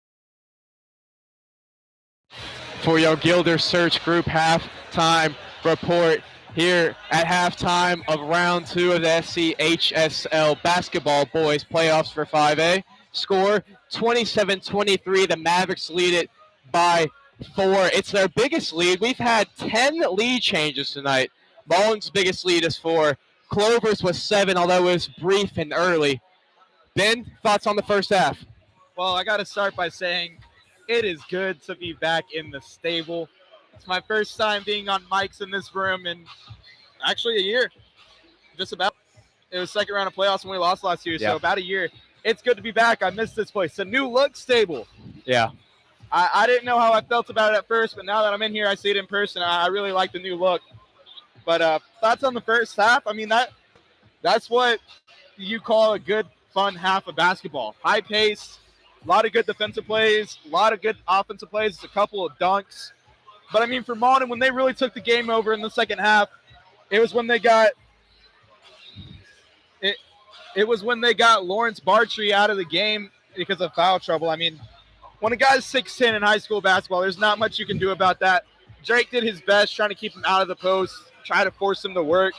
for your Gilder Search Group halftime report here at halftime of round 2 of the SCHSL basketball boys playoffs for 5A. Score 27-23. The Mavericks lead it by 4. It's their biggest lead. We've had 10 lead changes tonight. Mauldin's biggest lead is 4. Clover's was 7, although it was brief and early. Ben, thoughts on the first half? Well, I got to start by saying it is good to be back in the stable. It's my first time being on mics in this room in actually a year. Just about. It was second round of playoffs when we lost last year, so about a year. It's good to be back. I missed this place. It's a new look stable. Yeah. I didn't know how I felt about it at first, but now that I'm in here, I see it in person. I really like the new look. But thoughts on the first half? I mean, that's what you call a good, fun half of basketball. High pace, a lot of good defensive plays, a lot of good offensive plays, just a couple of dunks. But, I mean, for Mauldin, when they really took the game over in the second half, it was when they got Lawrence Bartrey out of the game because of foul trouble. I mean, when a guy's 6'10" in high school basketball, there's not much you can do about that. Drake did his best trying to keep him out of the post, try to force him to work.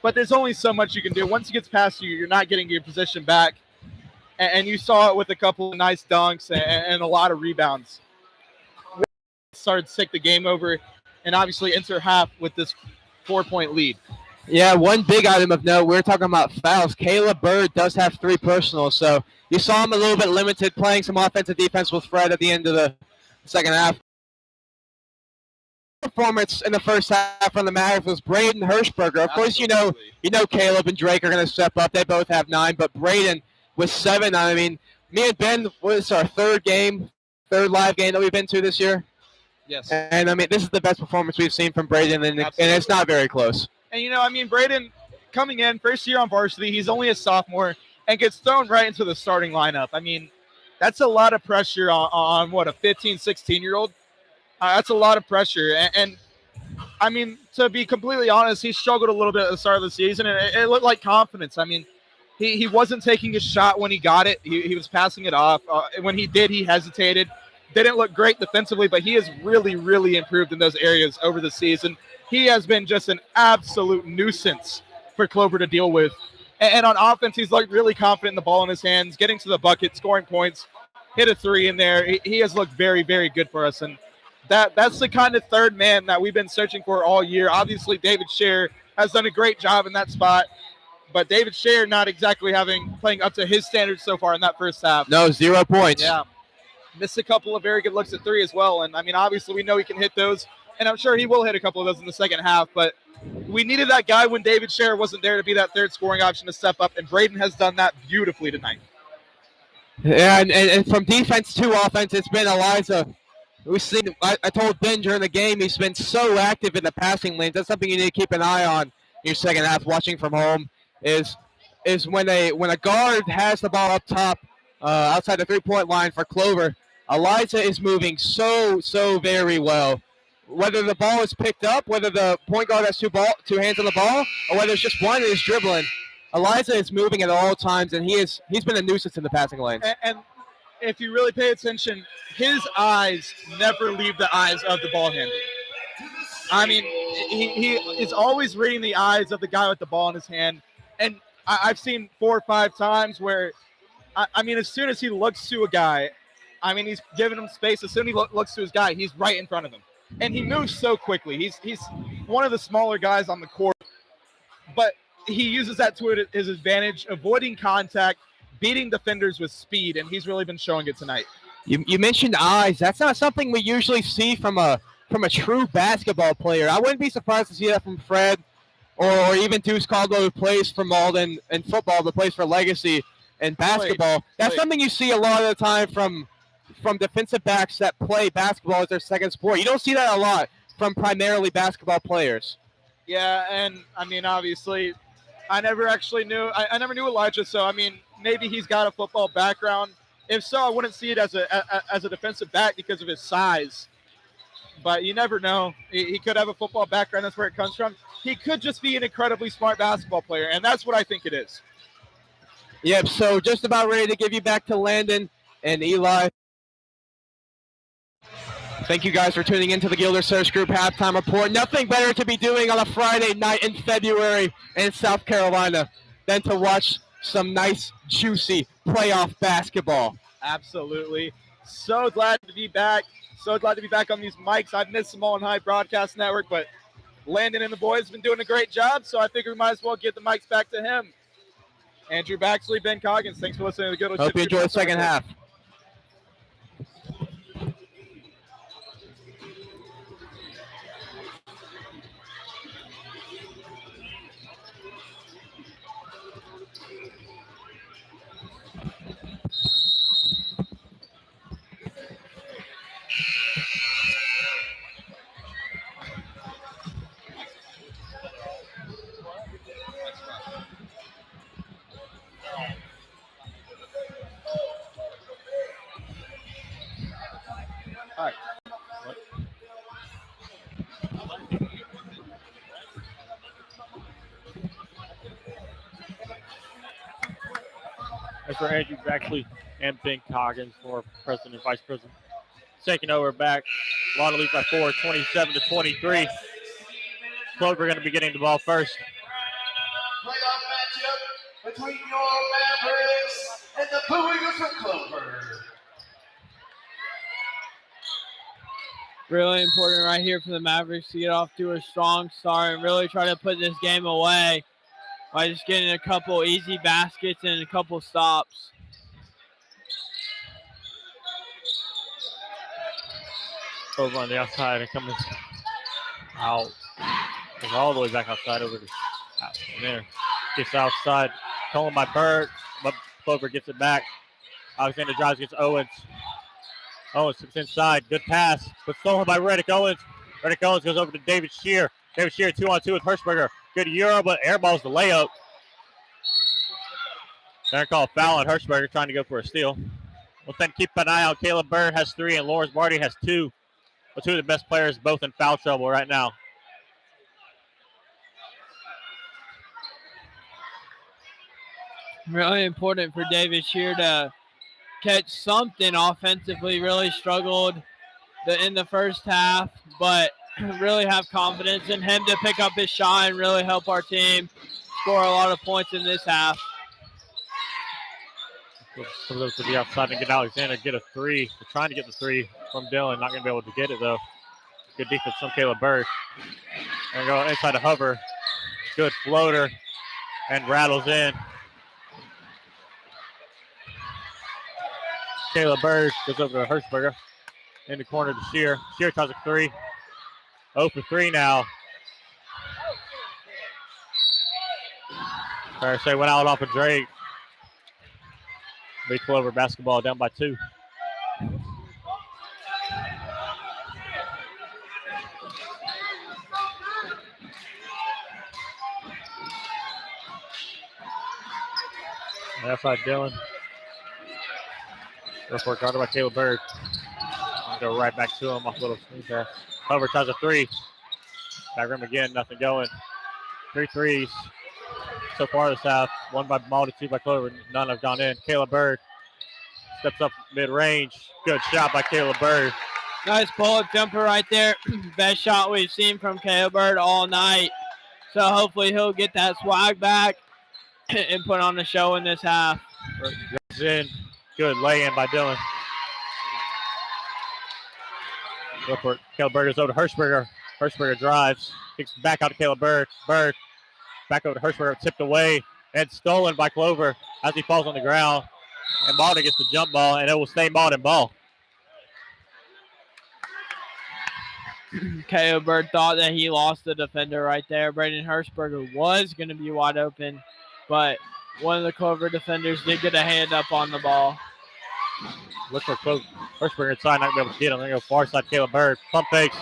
But there's only so much you can do. Once he gets past you, you're not getting your position back. And you saw it with a couple of nice dunks and a lot of rebounds. Started to take the game over and obviously enter half with this 4-point lead. Yeah, one big item of note, we're talking about fouls. Caleb Bird does have 3 personals, so you saw him a little bit limited playing some offensive defense with Fred at the end of the second half. Performance in the first half from the Mavericks was Braden Hirschberger. Of course, you know Caleb and Drake are going to step up. They both have 9, but Braden with 7. I mean, me and Ben, was our third live game that we've been to this year. Yes. And I mean, this is the best performance we've seen from Braden, and it's not very close. And Braden coming in first year on varsity, he's only a sophomore and gets thrown right into the starting lineup. I mean, that's a lot of pressure on what, a 15, 16-year-old. That's a lot of pressure. And I mean, to be completely honest, he struggled a little bit at the start of the season, and it looked like confidence. I mean, he wasn't taking a shot when he got it. He was passing it off. When he did, he hesitated. Didn't look great defensively, but he has really, really improved in those areas over the season. He has been just an absolute nuisance for Clover to deal with. And on offense, he's looked really confident in the ball in his hands, getting to the bucket, scoring points, hit a 3 in there. He has looked very, very good for us. And that's the kind of third man that we've been searching for all year. Obviously, David Scher has done a great job in that spot, but David Scher not exactly playing up to his standards so far in that first half. No, 0 points. Yeah. Missed a couple of very good looks at 3 as well. And, I mean, obviously we know he can hit those, and I'm sure he will hit a couple of those in the second half, but we needed that guy when David Scher wasn't there to be that third scoring option to step up, and Braden has done that beautifully tonight. Yeah, and from defense to offense, it's been Eliza. We've seen. I told Ben during the game, he's been so active in the passing lanes. That's something you need to keep an eye on in your second half. Watching from home is when a guard has the ball up top, outside the 3-point line for Clover. Eliza is moving so very well. Whether the ball is picked up, whether the point guard has two hands on the ball, or whether it's just one and is dribbling, Eliza is moving at all times, and he's been a nuisance in the passing lanes. And if you really pay attention, his eyes never leave the eyes of the ball handler. I mean, he is always reading the eyes of the guy with the ball in his hand. And I've seen 4 or 5 times where, I mean, as soon as he looks to a guy, I mean, he's giving him space. As soon as he looks to his guy, he's right in front of him. And he moves so quickly. He's one of the smaller guys on the court, but he uses that to his advantage, avoiding contact, beating defenders with speed, and he's really been showing it tonight. You mentioned eyes. That's not something we usually see from a true basketball player. I wouldn't be surprised to see that from Fred or even Deuce Caldwell, who plays for Mauldin in football, but plays for Legacy in basketball. That's something you see a lot of the time from defensive backs that play basketball as their second sport. You don't see that a lot from primarily basketball players. Yeah, and I mean, obviously, I never knew Elijah, so I mean, maybe he's got a football background. If so, I wouldn't see it as a defensive back because of his size. But you never know. He could have a football background. That's where it comes from. He could just be an incredibly smart basketball player, and that's what I think it is. Yep, so just about ready to give you back to Landon and Eli. Thank you guys for tuning into the Gilder Search Group Halftime Report. Nothing better to be doing on a Friday night in February in South Carolina than to watch some nice, juicy playoff basketball. Absolutely. So glad to be back. So glad to be back on these mics. I've missed them all on High Broadcast Network, but Landon and the boys have been doing a great job, so I think we might as well get the mics back to him. Andrew Baxley, Ben Coggins, thanks for listening to the Gilder. Hope you enjoy the second half. All right. That's for Andrew Baxley and Ben Coggins for President and Vice President. Taking over back. Lana leads by 4, 27-23. Clover going to be getting the ball first. Playoff matchup between your Mavericks and the Blue Eagles from Clover. Really important right here for the Mavericks to get off to a strong start and really try to put this game away by just getting a couple easy baskets and a couple stops. Over on the outside and coming out. Goes all the way back outside over to out there. Gets outside. Stolen by Bird, but Clover gets it back. Alexander drives against Owens. Owens sits inside. Good pass, but stolen by Reddick Owens. Reddick Owens goes over to David Shear. David Shear 2-on-2 with Hirschberger. Good Euro, but airballs the layup. They're called foul on Hirschberger trying to go for a steal. Well, then keep an eye out. Caleb Bird has 3 and Lawrence Barty has 2. But 2 of the best players both in foul trouble right now. Really important for David Shear to catch something offensively. Really struggled in the first half, but really have confidence in him to pick up his shot and really help our team score a lot of points in this half. Comes up to the outside and get Alexander get a 3. They're trying to get the 3 from Dylan. Not going to be able to get it, though. Good defense from Caleb Bird. And go inside to Hover. Good floater. And rattles in. Caleb Bird goes over to Hirschberger. In the corner to Shear. Shear tries a 3. 0 for 3 now. Say went out off of Drake. Big Clover basketball down by 2. Outside Dylan. Report guarded by Caleb Bird. Go right back to him off a little screen pass. Clover tries a 3. Back rim again, nothing going. 3 threes so far this half. 1 by Mauldin, 2 by Clover. None have gone in. Caleb Bird steps up mid-range. Good shot by Caleb Bird. Nice pull-up jumper right there. Best shot we've seen from Caleb Bird all night. So hopefully he'll get that swag back and put on the show in this half. In. Good lay-in by Dylan. Look for Caleb Bird. Goes over to Hirschberger. Hirschberger drives. Kicks back out to Caleb Bird. Bird back over to Hirschberger. Tipped away and stolen by Clover as he falls on the ground. And Mauldin gets the jump ball, and it will stay Mauldin ball. Caleb Bird thought that he lost the defender right there. Braden Hirschberger was going to be wide open, but one of the Clover defenders did get a hand up on the ball. Look for Hirschberger inside, not going to be able to get him. They're going to go far side, Caleb Bird. Pump fakes.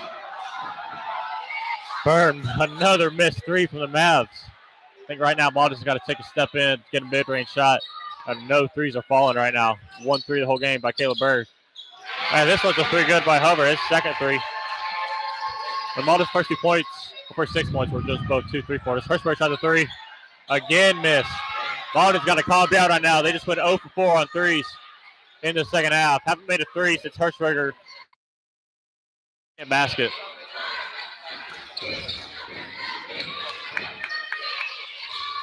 Bird, another missed three from the Mavs. I think right now Mauldin's got to take a step in, get a mid-range shot. No threes are falling right now. 1-3 the whole game by Caleb Bird. And this one's a three good by Hubbard. His second three. But Mauldin's first 2 points, the first 6 points were just both 2-3-pointers. Hirschberger shot the three. Again missed. Mauldin's got to calm down right now. They just went 0 for 4 on threes in the second half. Haven't made a three since Hirschberger basket.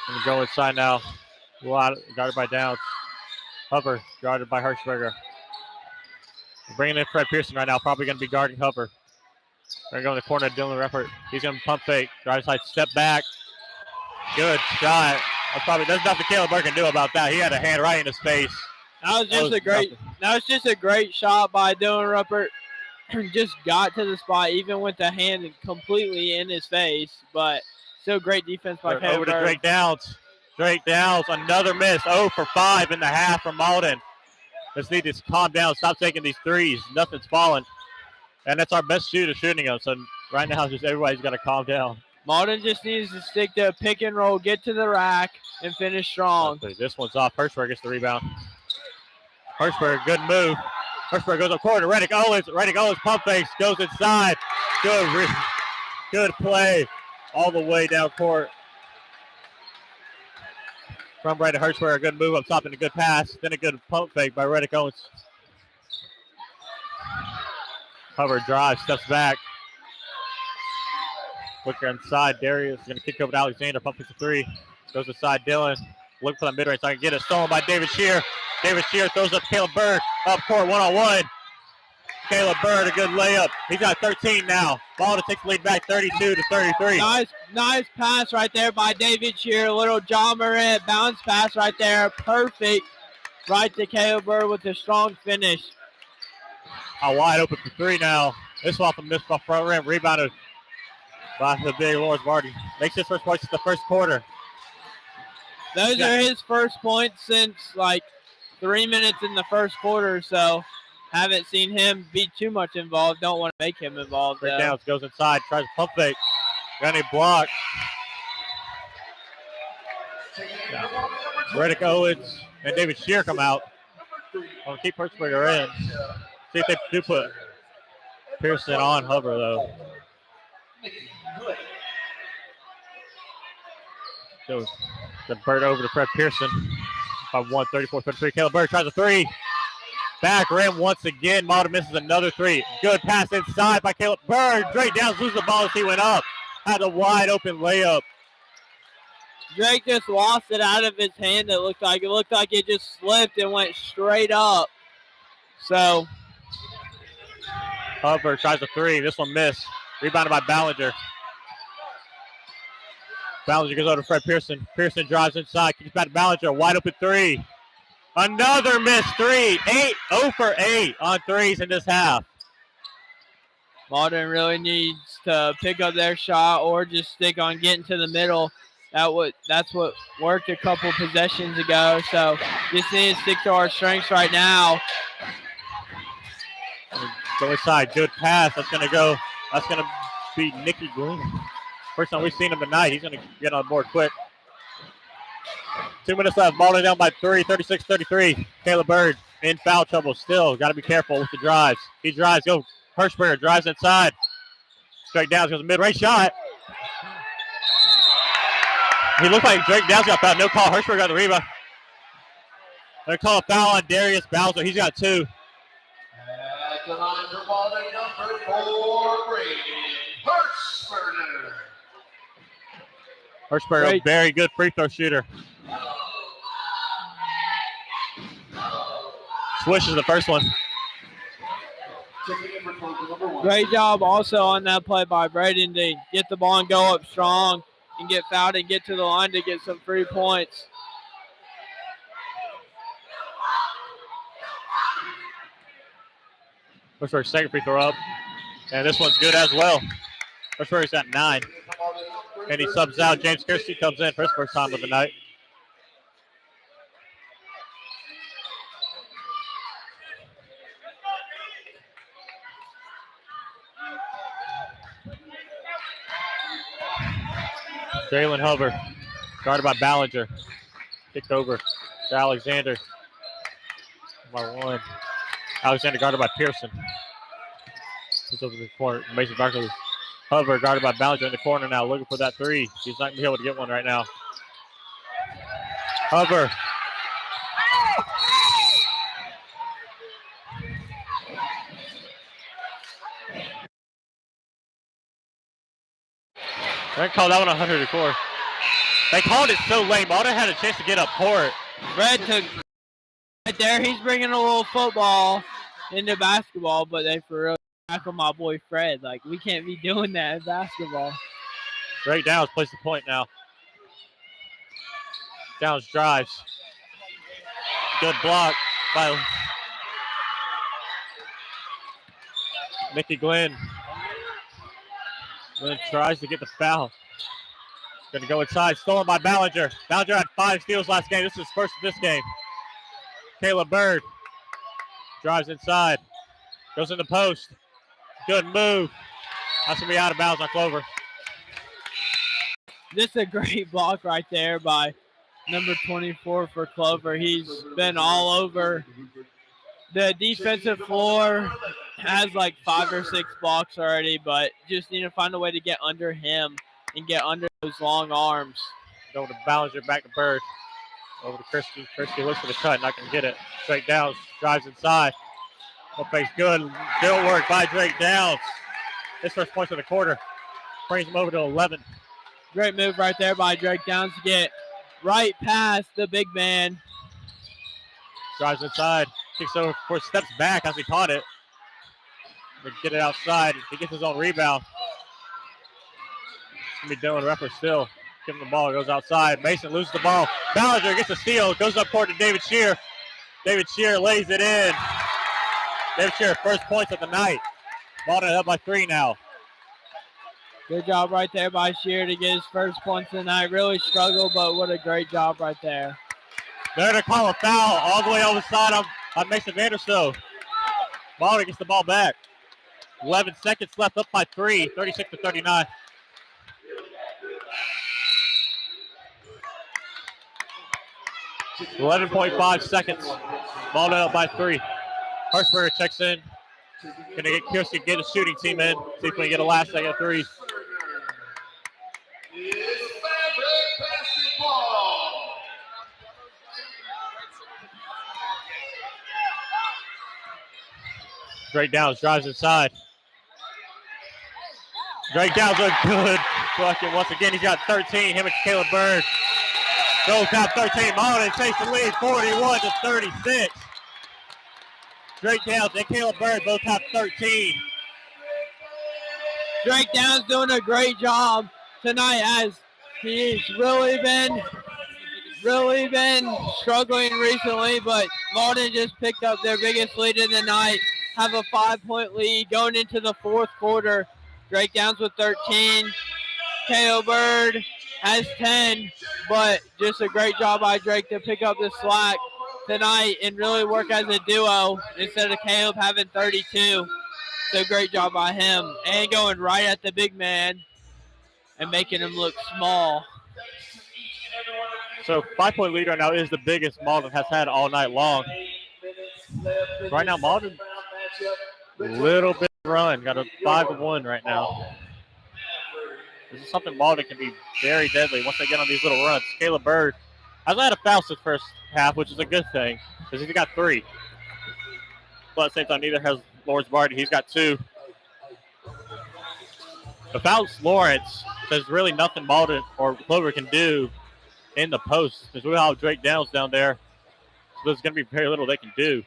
And go inside now. Guarded by Downs. Hubbard guarded by Hirschberger. Bringing in Fred Pearson right now. Probably going to be guarding Hubbard. They're going to the corner of Dylan Reffert. He's going to pump fake. Drive side, step back. Good shot. There's nothing Caleb Bird can do about that. He had a hand right in his face. That was just a great shot by Dylan Ruppert. Just got to the spot, even with the hand completely in his face. But still great defense by Caleb Over to Bird. Drake Downs. Drake Downs, another miss. 0 for 5 in the half from Mauldin. Just need to calm down. Stop taking these threes. Nothing's falling. And that's our best shooter shooting them. So right now, just everybody's got to calm down. Mauldin just needs to stick to a pick and roll, get to the rack, and finish strong. This one's off. Hirschberg gets the rebound. Hirschberg, good move. Hirschberg goes up court to Reddick Owens. Reddick Owens pump fakes, goes inside. Good play all the way down court. From Braden Hirschberg, a good move up top and a good pass. Then a good pump fake by Reddick Owens. Hubbard drives, steps back. Quicker inside. Darius is going to kick over to Alexander. Pump fakes a three. Goes inside Dylan. Look for the mid-range so I can get it. Stolen by David Shear. David Shear throws up to Caleb Bird. Up court, one-on-one. Caleb Bird, a good layup. He's got 13 now. Ball to take the lead back 32-33. Nice pass right there by David Shear. Little John Morant bounce pass right there. Perfect. Right to Caleb Bird with a strong finish. Wide open for three now. This one off the missed off front rim. Rebounded by the big Lawrence Martin. Makes his first points in the first quarter. Those are his first points since like 3 minutes in the first quarter, so haven't seen him be too much involved. Don't want to make him involved. Break down, goes inside, tries to pump fake. Got a block. Reddick Owens and David Shear come out. I'll keep Hirschberger in. See if they do put Pearson on Hubbard, though. So the Bird over to Fred Pearson by 1:34-33. Caleb Bird tries a three. Back rim once again. Mauldin misses another three. Good pass inside by Caleb Bird. Drake Downs loses the ball as he went up. Had a wide open layup. Drake just lost it out of his hand. It looked like it just slipped and went straight up. So Hubbard tries a three. This one missed. Rebounded by Ballinger. Ballinger goes over to Fred Pearson. Pearson drives inside. Kicks back to Ballinger. Wide open three. Another missed three. 0 for 8 on threes in this half. Mauldin really needs to pick up their shot or just stick on getting to the middle. That's what worked a couple possessions ago. So just need to stick to our strengths right now. Go inside. Good pass. That's going to be Nicky Green. First time we've seen him tonight. He's going to get on board quick. 2 minutes left. Mauldin down by 3, 36-33. Caleb Bird in foul trouble still. Got to be careful with the drives. He drives. Go. Hirschberger drives inside. Drake Downs goes a mid-range shot. He looked like Drake Downs got fouled. No call. Hirschberger got the rebound. They're calling a foul on Darius Bowser. He's got 2. At the line for Mauldin, number 4, Braden Hirschberger. Hirschberger, a very good free throw shooter. Swish is the first one. Great job also on that play by Braden to get the ball and go up strong and get fouled and get to the line to get some free points. First second free throw up. And this one's good as well. First at 9. And he subs out. James Kirsty comes in for his first time of the night. Jalen Hubbard, guarded by Ballinger. Kicked over to Alexander. By 1. Alexander guarded by Pearson. It's over the corner. Mason Barkley. Hubbard guarded by Ballinger in the corner now, looking for that 3. He's not going to be able to get one right now. Hubbard. They called that one 100 to core. They called it so late. Mauldin had a chance to get up court. Fred took right there. He's bringing a little football into basketball, but they for real tackle my boy Fred. Like, we can't be doing that in basketball. Drake Downs plays the point now. Downs drives. Good block by Mickey Glenn. Glenn tries to get the foul. Going to go inside. Stolen by Ballinger. Ballinger had 5 steals last game. This is his first of this game. Caleb Bird drives inside. Goes in the post. Good move. That's going to be out of bounds on Clover. This is a great block right there by number 24 for Clover. He's been all over the defensive floor. Has like 5 or 6 blocks already, but just need to find a way to get under him and get under those long arms. Go to Ballinger, back to Bird. Over to Christie. Christie looks for the cut, not going to get it. Drake Downs drives inside. Up face good. Good work by Drake Downs. His first points of the quarter. Brings him over to 11. Great move right there by Drake Downs to get right past the big man. Drives inside. Kicks over, steps back as he caught it. They get it outside. He gets his own rebound. It's going to be Dylan Repper still. Giving the ball, goes outside. Mason loses the ball. Ballinger gets a steal. Goes up court to David Shear. David Shear lays it in. David Shear, first points of the night. Mauldin up by 3 now. Good job right there by Shear to get his first points tonight. Really struggled, but what a great job right there. They're going to call a foul all the way over the side on Mason Vanderstow. Mauldin gets the ball back. 11 seconds left, up by 3, 36 to 39. .5 seconds. Mauldin up by 3. Hartsberger checks in. Gonna get Kirsty, get a shooting team in. See if we can get a last second 3. Drake Downs drives inside. Drake Downs a good bucket once again. He's got 13. Him and Caleb Bird. Both have 13. Mauldin takes the lead 41 to 36. Drake Downs and Caleb Bird both have 13. Drake Downs doing a great job tonight as he's really been struggling recently, but Mauldin just picked up their biggest lead of the night. Have a 5-point lead going into the fourth quarter. Drake Downs with 13. Caleb Bird has 10, but just a great job by Drake to pick up the slack tonight and really work as a duo instead of Caleb having 32. So great job by him and going right at the big man and making him look small. So 5-point lead right now is the biggest Mauldin has had all night long. Right now, Mauldin, a little bit run, got a 5-1 right now. This is something Mauldin can be very deadly once they get on these little runs. Caleb Bird hasn't had a foul since first half, which is a good thing because he's got 3. But at the same time, neither has Lawrence Barty. He's got 2. Without Lawrence, there's really nothing Mauldin or Clover can do in the post. Because we have Drake Downs down there. So there's going to be very little they can do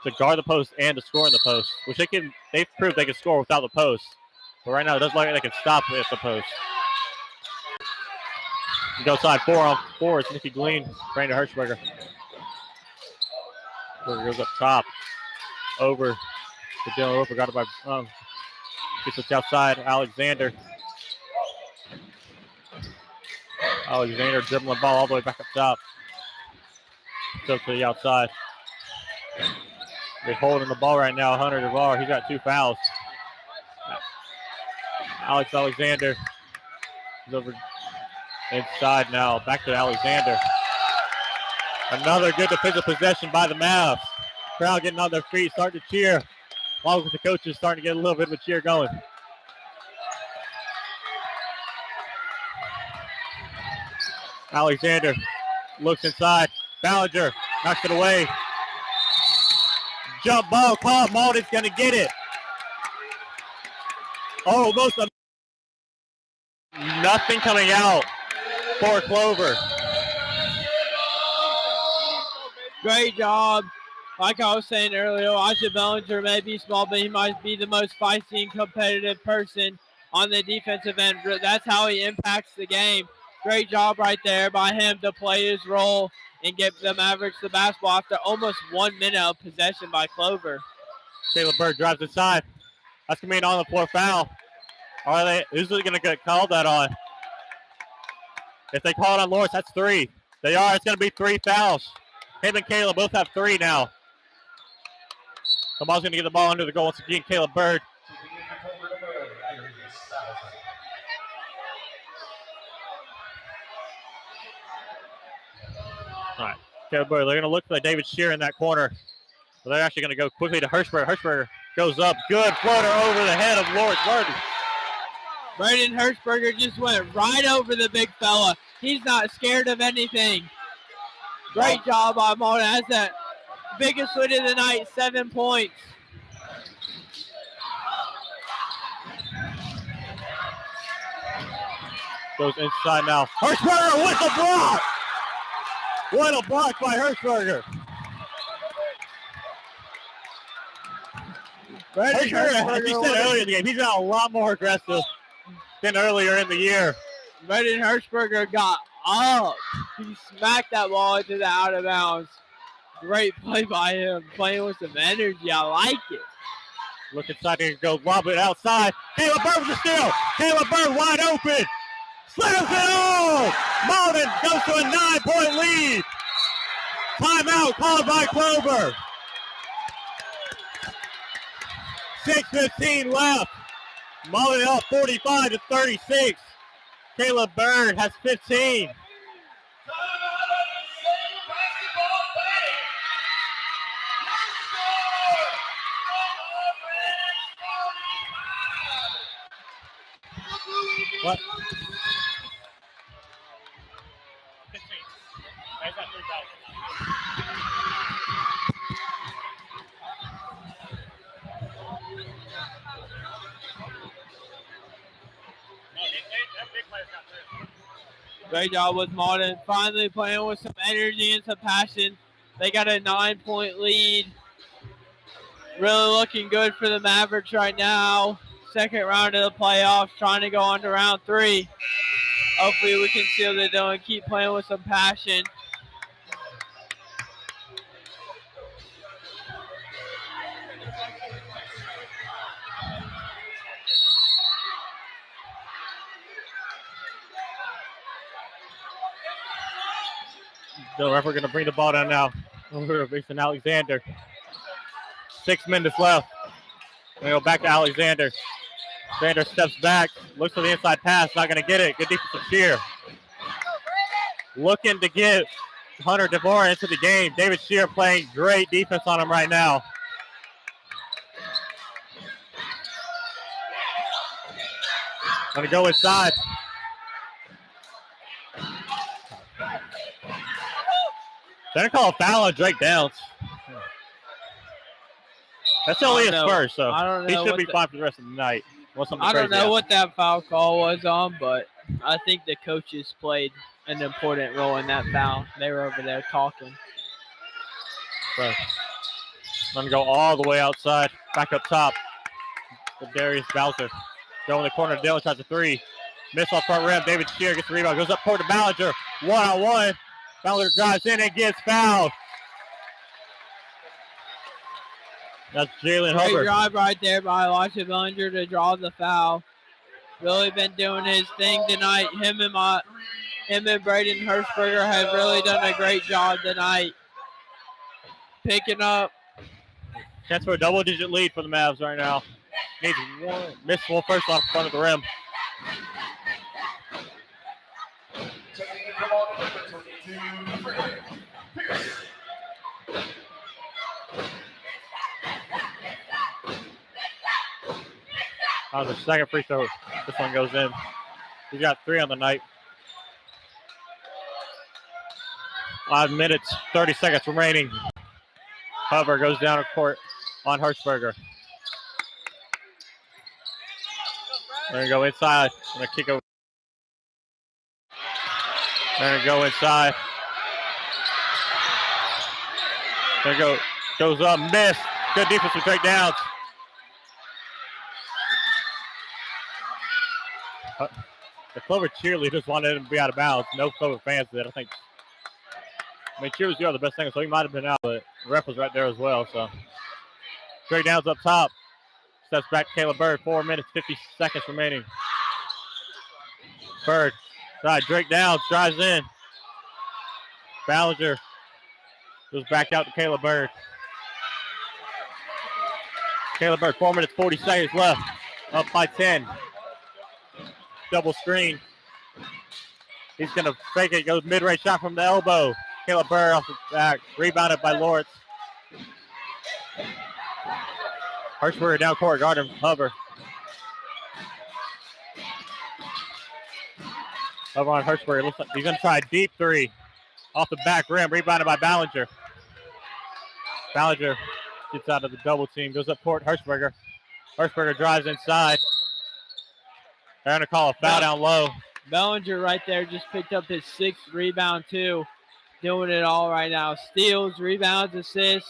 to guard the post and to score in the post, which they've proved they can score without the post. But right now, it doesn't look like they can stop it at the post. You go side 4-on-4. It's Nikki Glean, Brandon Hirschberger. Hirschberger goes up top. Over to Dylan Roper. Got it by gets it outside. Alexander dribbling the ball all the way back up top. So to the outside. They're holding the ball right now. Hunter DeVar, he's got 2 fouls. Alex Alexander is over inside now. Back to Alexander. Another good defensive possession by the Mavs. Crowd getting on their feet, starting to cheer. Along with the coaches starting to get a little bit of a cheer going. Alexander looks inside. Ballinger knocks it away. Jump ball call. Mauldin's going to get it. Almost nothing coming out for Clover. Great job. Like I was saying earlier, Asha Bellinger may be small, but he might be the most feisty and competitive person on the defensive end. That's how he impacts the game. Great job right there by him to play his role and get the Mavericks the basketball after almost 1 minute of possession by Clover. Caleb Bird drives inside. That's going to be an on-the-floor foul. Who's going to get called that on? If they call it on Lawrence, that's 3. They are. It's going to be 3 fouls. Him and Caleb both have 3 now. The ball's going to get the ball under the goal once again. Caleb Bird. All right. Caleb Bird. They're going to look for David Shear in that corner. But they're actually going to go quickly to Hirschberger. Hirschberger goes up. Good floater over the head of Lawrence Burton. Braden Hirschberger just went right over the big fella. He's not scared of anything. Great job by Mauldin. That's the biggest win of the night, 7 points. Goes inside now. Hirschberger with the block. What a block by Hirschberger. Hirschberger, as you said earlier in the game, he's got a lot more aggressive than earlier in the year. Braden Hirschberger got up. He smacked that ball into the out of bounds. Great play by him, playing with some energy. I like it. Look inside here, go lob it outside. Caleb Bird with the steal. Caleb Bird wide open. Slams it all. Mauldin goes to a 9-point lead. Timeout called by Clover. 6:15 left. Mauldin up 45-36. Caleb Bird has 15. What? 15. That's not 3,000. Great job with Mauldin. Finally playing with some energy and some passion. They got a 9-point lead. Really looking good for the Mavericks right now. Second round of the playoffs, trying to go on to round 3. Hopefully we can see what they're doing. Keep playing with some passion. The ref are going to bring the ball down now. Over to Mason Alexander. 6 minutes left. We go back to Alexander. Alexander steps back, looks for the inside pass, not going to get it. Good defensive Shear. Looking to get Hunter DeVore into the game. David Shear playing great defense on him right now. Going to go inside. They're going to call a foul on Drake Downs. That's only his first, so he should be fine for the rest of the night. I don't know what that foul call was on, but I think the coaches played an important role in that foul. They were over there talking. So, going to go all the way outside, back up top with Darius Bowser. Go in the corner, Dylan tries a three. Miss off front rim, David Shear gets the rebound, goes up court to Ballinger. One-on-one. Ballinger drives in and gets fouled. That's Jalen Great Hubbard. drive right there by Elijah Bellinger to draw the foul. Really been doing his thing tonight. Him and Braden Hershberger have really done a great job tonight. Picking up. Chance for a double-digit lead for the Mavs right now. Needs one. Missed one first off front of the rim. On the second free throw. This one goes in. He's got 3 on the night. 5 minutes, 30 seconds remaining. Hubbard goes down to court on Hershberger. They're going to go inside. Going to kick over. They're going to go inside. There go. Goes up, missed. Good defense with Drake Downs. The Clover cheerleaders wanted him to be out of bounds. No Clover fans did, I think. I mean, cheerleaders are the best thing, so he might have been out, but the ref was right there as well. So Drake Downs up top. Steps back Caleb Bird. 4 minutes, 50 seconds remaining. Bird. Side. Drake Downs drives in. Ballinger goes back out to Caleb Bird. Caleb Bird, 4 minutes, 40 seconds left. Up by 10. Double screen. He's going to fake it. Goes mid-range shot from the elbow. Caleb Bird off the back. Rebounded by Lawrence. Hershberger down court. Guarding Hubbard. Over on Hershberger. Looks like he's going to try a deep three. Off the back rim. Rebounded by Ballinger. Ballinger gets out of the double team. Goes up court. Hershberger. Hershberger drives inside. They're going to call a foul down low. Bellinger right there just picked up his 6th rebound too. Doing it all right now. Steals, rebounds, assists.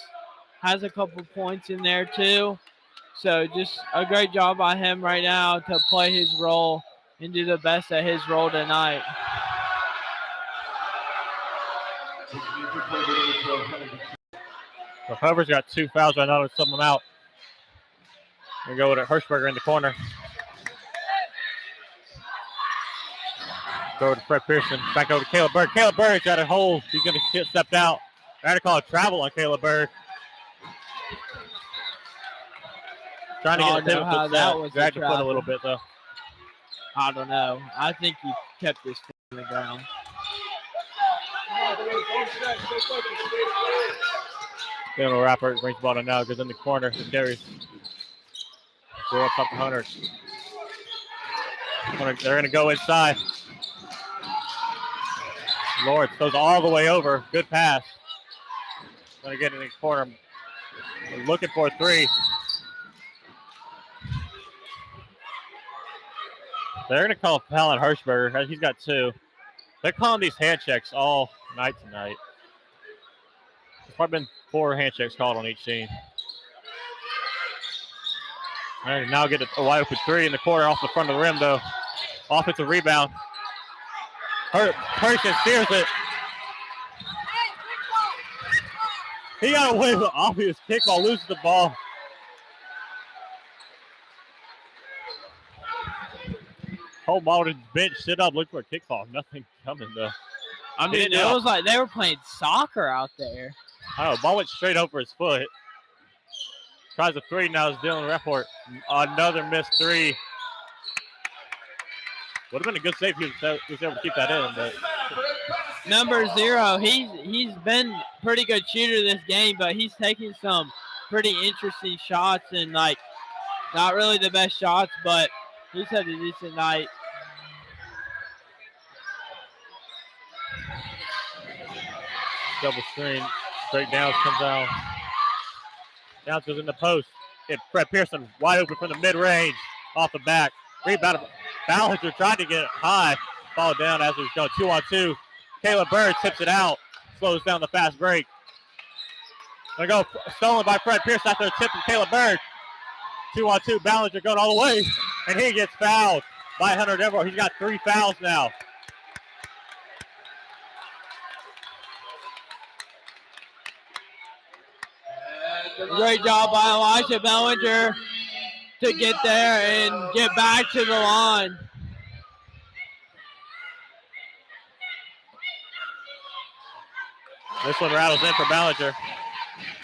Has a couple points in there too. So just a great job by him right now to play his role and do the best at his role tonight. So Hubbard's got 2 fouls right now to sub them out. We go to Hershberger in the corner. Go to Fred Pearson. Back over to Caleb Bird. Caleb Bird's got a hold. He's going to get stepped out. They're going to call a travel on Caleb Bird. Trying to get a pivot foot set. Dragged the foot a little bit, though. I don't know. I think he kept his foot on the ground. Daniel Rapper brings the ball to now. Goes in the corner. Carries. Go up top to Hunter. They're going to go inside. Lawrence goes all the way over. Good pass. Going to get in the corner. Looking for a 3. They're going to call a foul on Hershberger. He's got 2. They're calling these hand checks all night tonight. There's probably been 4 hand checks called on each team. All right, now get a wide open 3 in the corner off the front of the rim, though. Offensive rebound. Perkins steers it. He got away with an obvious kickball, loses the ball. Whole Mauldin's bench sit up, look for a kickball. Nothing coming, though. I mean, it was like they were playing soccer out there. I don't know, ball went straight over his foot. Tries a 3 now, is Dylan Report. Another missed 3. Would have been a good save if he was able to keep that in. But Number 0, he's been pretty good shooter this game, but he's taking some pretty interesting shots and like not really the best shots, but he's had a decent night. Double screen. Straight Downs comes out. Downs goes in the post. Get Fred Pearson wide open from the mid-range. Off the back. Rebound. Ballinger tried to get it high. Fall down as it was going 2-on-2. Caleb Bird tips it out. Slows down the fast break. Gonna go stolen by Fred Pierce after a tip from Caleb Bird. 2-on-2. Ballinger going all the way. And he gets fouled by Hunter Devereaux. He's got 3 fouls now. Great job by Elijah Bellinger to get there and get back to the line. This one rattles in for Ballinger.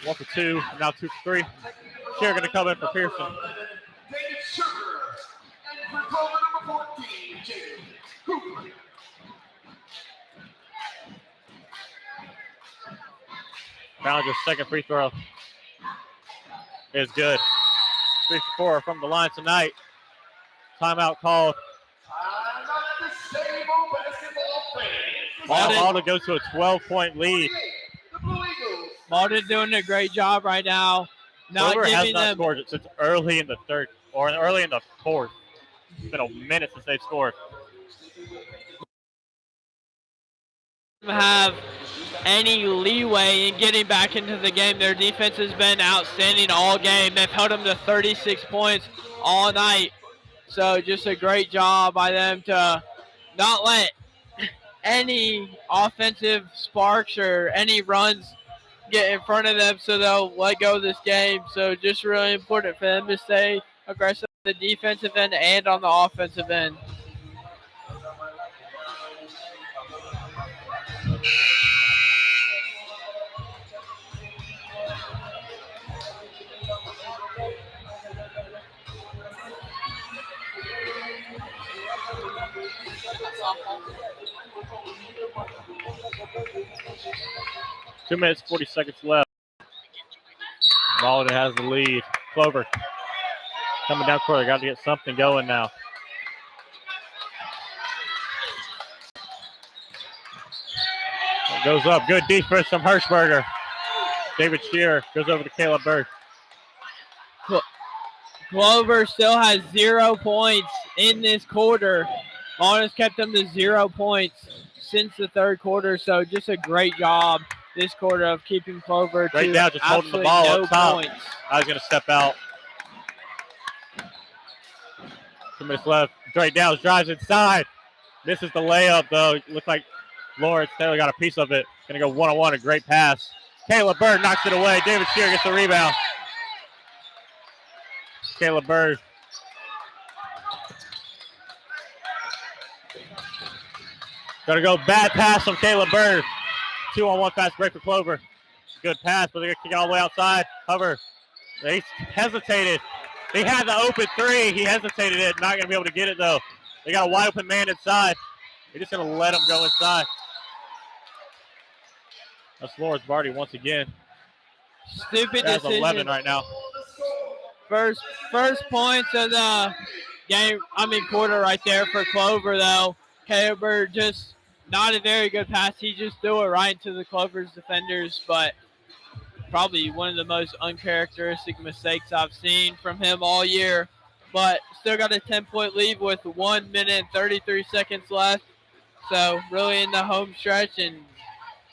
1 for 2, now 2 for 3. Shear going to come in for Pearson. David Sugar. And for Clover number 14, Jacob Cooper. Ballinger's second free throw is good. 3 for 4 from the line tonight. Timeout called. Mauldin goes to a 12-point lead. Mauldin doing a great job right now. Not Clover has giving not them scored since early in the third, or early in the fourth. It's been a minute since they've scored. have any leeway in getting back into the game. Their defense has been outstanding all game. They've held them to 36 points all night. So just a great job by them to not let any offensive sparks or any runs get in front of them, so they'll let go of this game. So just really important for them to stay aggressive on the defensive end and on the offensive end. Two minutes, 40 seconds left. Mauldin has the lead. Clover coming down court. They got to get something going now. It goes up. Good defense from Hirschberger. David Shearer goes over to Caleb Bird. Clover still has 0 points in this quarter. Mauldin's kept them to 0 points since the third quarter, so just a great job this quarter of keeping Clover right to now, just holding the ball no up top. points. I was going to step out. 2 minutes left. Drake Downs drives inside. Misses the layup, though. Looks like Lawrence Taylor got a piece of it. Going to go one-on-one. A great pass. Caleb Bird knocks it away. David Shearer gets the rebound. Caleb Bird. Going to go bad pass from Caleb Bird. 2-on-1 fast break for Clover. Good pass, but they're going to kick it all the way outside. Hover. They hesitated. He had the open three. He hesitated it. Not going to be able to get it, though. They got a wide open man inside. They're just going to let him go inside. That's Lawrence Barty once again. Stupid That's decision. 11 right now. First points of the game, quarter right there for Clover, though. Caleb Bird just not a very good pass. He just threw it right into the Clover's defenders, but probably one of the most uncharacteristic mistakes I've seen from him all year. But still got a 10-point lead with 1 minute and 33 seconds left. So really in the home stretch and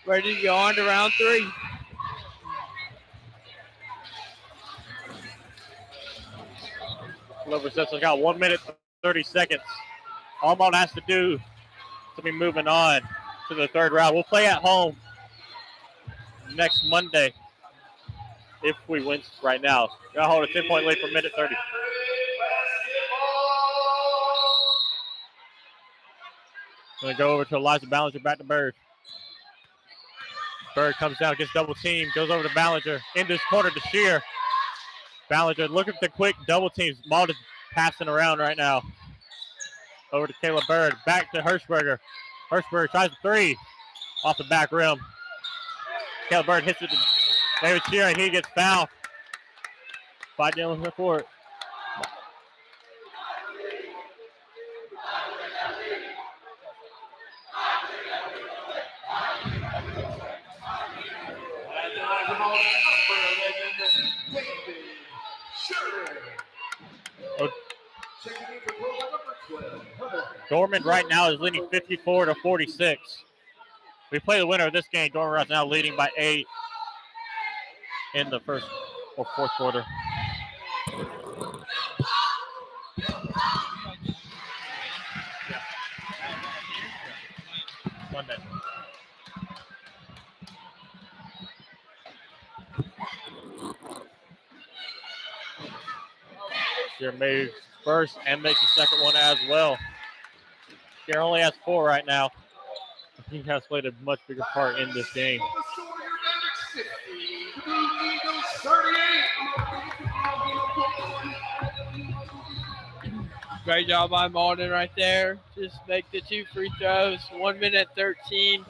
ready to go on to round 3. Clover says it's got 1 minute, 30 seconds. All Mauldin has to do to be moving on to the third round. We'll play at home next Monday if we win right now. Got to hold a 10-point lead for minute 30. Going to go over to Elijah Ballinger, back to Bird. Bird comes down, gets double teamed, goes over to Ballinger. Into his corner to Shear. Ballinger looking for the quick double teams. Mauldin passing around right now. Over to Caleb Bird. Back to Hirschberger. Hirschberger tries the three. Off the back rim. Caleb Bird hits it to David Shearer, and he gets fouled by Dylan McCourt. Dorman right now is leading 54-46. We play the winner of this game. Dorman right now leading by 8 in the first or fourth quarter. Monday. Here moves first and makes the second one as well. Here only has 4 right now. He has played a much bigger part in this game. Great job by Mauldin right there. Just make the 2 free throws. 1 minute, 13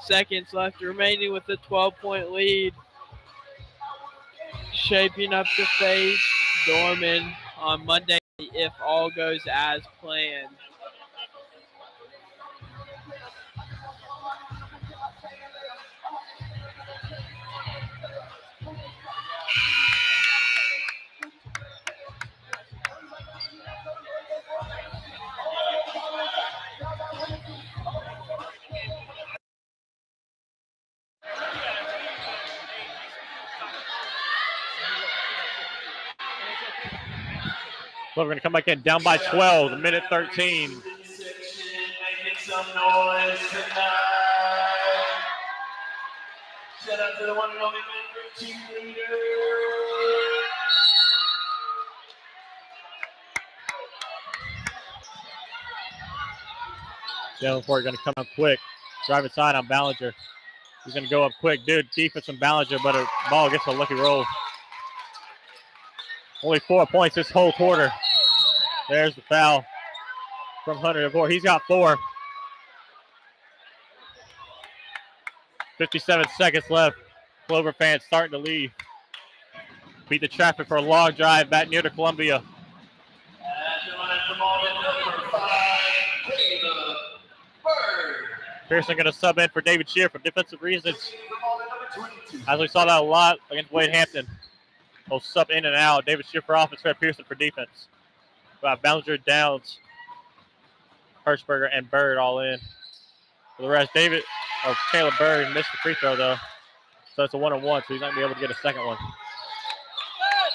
seconds left remaining with a 12-point lead. Shaping up to face Dorman on Monday if all goes as planned. Clover going to come back in down by 12, a minute 13. Making some noise tonight. Shout out to the one and only team leader. Davenport going to come up quick. Drive inside on Ballinger. He's going to go up quick. Dude, defense from Ballinger, but a ball gets a lucky roll. Only 4 points this whole quarter. There's the foul from Hunter DeVore. He's got 4. 57 seconds left. Clover fans starting to leave. Beat the traffic for a long drive back near to Columbia. Pearson going to sub in for David Shear for defensive reasons. As we saw that a lot against Wade Hampton. He'll sub in and out. David Shear for offense, Fred Pearson for defense. Ballinger, Downs, Hirschberger, and Bird all in. For the rest, Caleb Bird missed the free throw though. So it's a 1-on-1, so he's not going to be able to get a second one.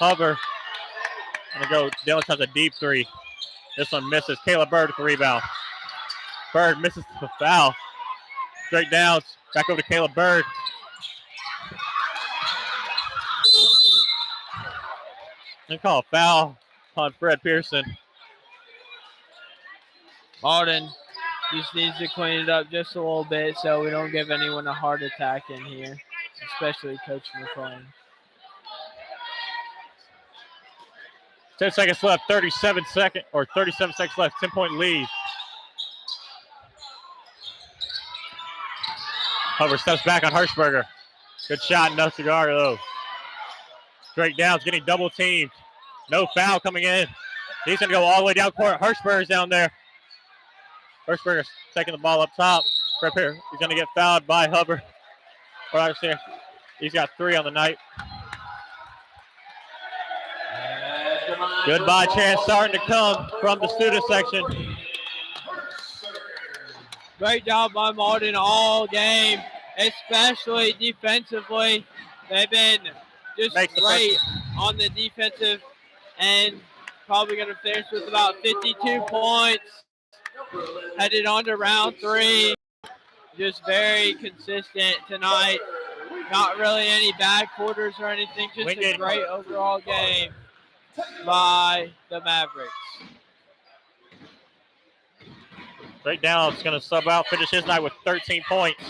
Hover. Going to go. Dylan has a deep 3. This one misses. Caleb Bird for rebound. Bird misses the foul. Straight Downs. Back over to Caleb Bird. They call a foul on Fred Pearson. Mauldin just needs to clean it up just a little bit so we don't give anyone a heart attack in here, especially Coach McClain. 10 seconds left, 37 seconds left, 10-point lead. Hover steps back on Hirschberger. Good shot, no cigar though. Straight Downs getting double teamed. No foul coming in. He's going to go all the way down court. Hirschberger's down there. Hirschberger's taking the ball up top. Right here. He's going to get fouled by Hubbard. He's got 3 on the night. Goodbye chance starting to come from the student section. Great job by Mauldin all game, especially defensively. They've been just great on the defensive end. Probably going to finish with about 52 points. Headed on to round 3. Just very consistent tonight. Not really any bad quarters or anything. Just a great overall game by the Mavericks. Straight down, it's going to sub out, finish his night with 13 points.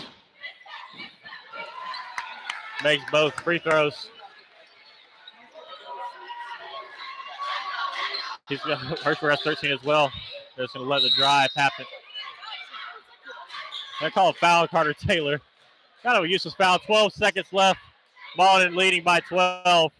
Makes both free throws. Hirschberg has 13 as well. They're just going to let the drive happen. They call a foul, Carter Taylor. Kind of a useless foul. 12 seconds left. Mauldin leading by 12.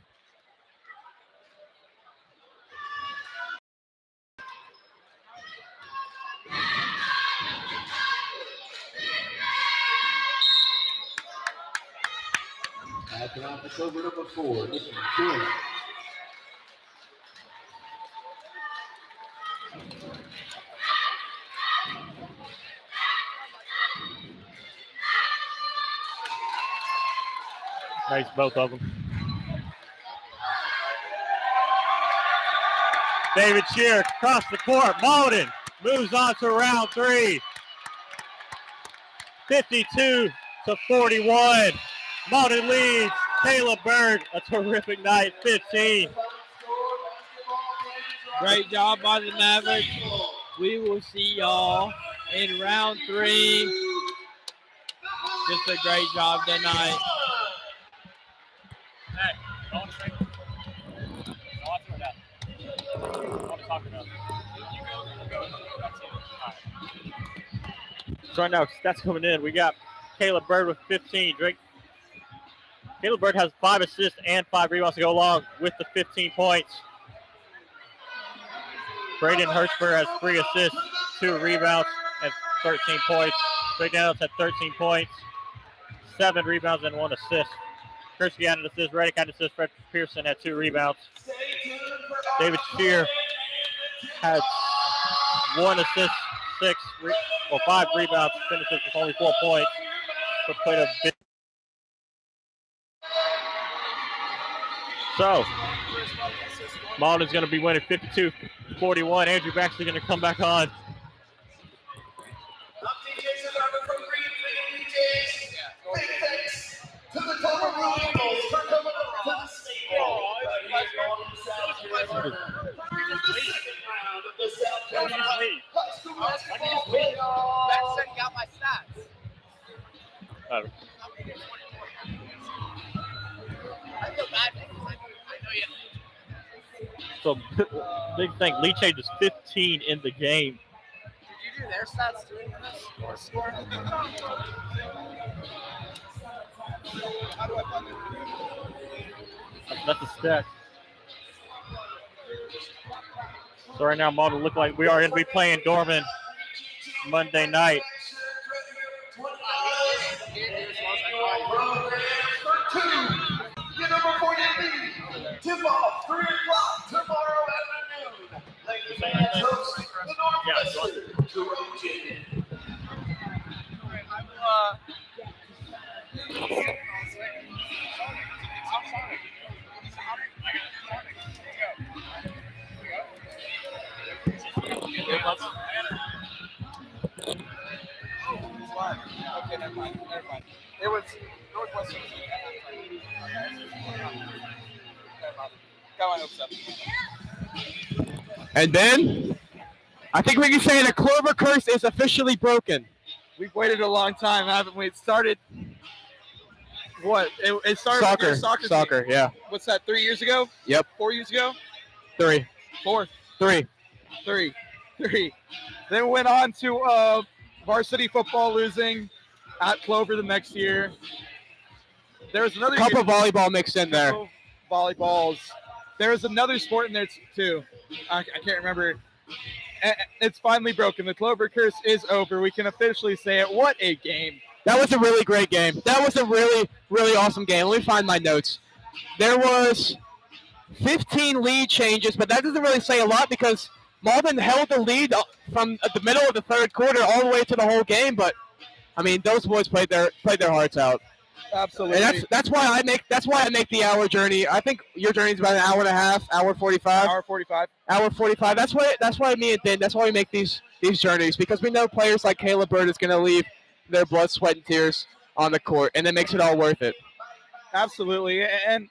Passing off to Clover number 4. Listen, Jordan. Nice, both of them. David Shear across the court. Mauldin moves on to round 3. 52-41. Mauldin leads. Caleb Bird, a terrific night, 15. Great job by the Mavericks. We will see y'all in round 3. Just a great job tonight. Hey, don't drink. So right now, stats coming in. We got Caleb Bird with 15. Caleb Bird has 5 assists and 5 rebounds to go along with the 15 points. Braden Hirschberg has 3 assists, 2 rebounds, and 13 points. Drake Daniels had 13 points, 7 rebounds, and 1 assist. Kursky had an assist, Reddick had an assist, Fred Pearson had 2 rebounds. David Shear had 1 assist, 5 rebounds, finishes with only 4 points, but played a bit. So, Mauldin's going to be winning 52-41. Andrew Baxley going to come back on. Big thanks to the Clover Mauldin for coming up to the state. Round of the South Carolina High School Basketball Playoffs. That sending out my stats. I feel bad because I know you. So, big thing. Lee Chage is 15 in the game. Did you do their stats too in this or score? How do I find it? That's a stat. So right now, Mauldin look like we are going to be playing Dorman Monday night. Your number 48 tip off 3 o'clock tomorrow afternoon. Ladies and hosts, the Northwestern Trojan. Okay, never mind. It was Northwestern. Go on, up. And then, I think we can say the Clover curse is officially broken. We've waited a long time, haven't we? It started. What? It started with your soccer Soccer, team. yeah. What's that? 3 years ago? Yep. 4 years ago? 3. 4. 3. 3. Then went on to varsity football losing at Clover the next year. There was another Couple year, volleyball mixed in there. volleyballs. There was another sport in there too. I can't remember. It's finally broken. The Clover curse is over. We can officially say it. What a game. That was a really great game. That was a really, really awesome game. Let me find my notes. There was 15 lead changes, but that doesn't really say a lot because Mauldin held the lead from the middle of the third quarter all the way to the whole game. But I mean, those boys played their hearts out. Absolutely. And that's why I make the hour journey. I think your journey is about an hour and a half, hour 45. Hour 45. Hour 45. That's why me and Dan. That's why we make these journeys because we know players like Caleb Bird is going to leave their blood, sweat, and tears on the court, and it makes it all worth it. Absolutely. And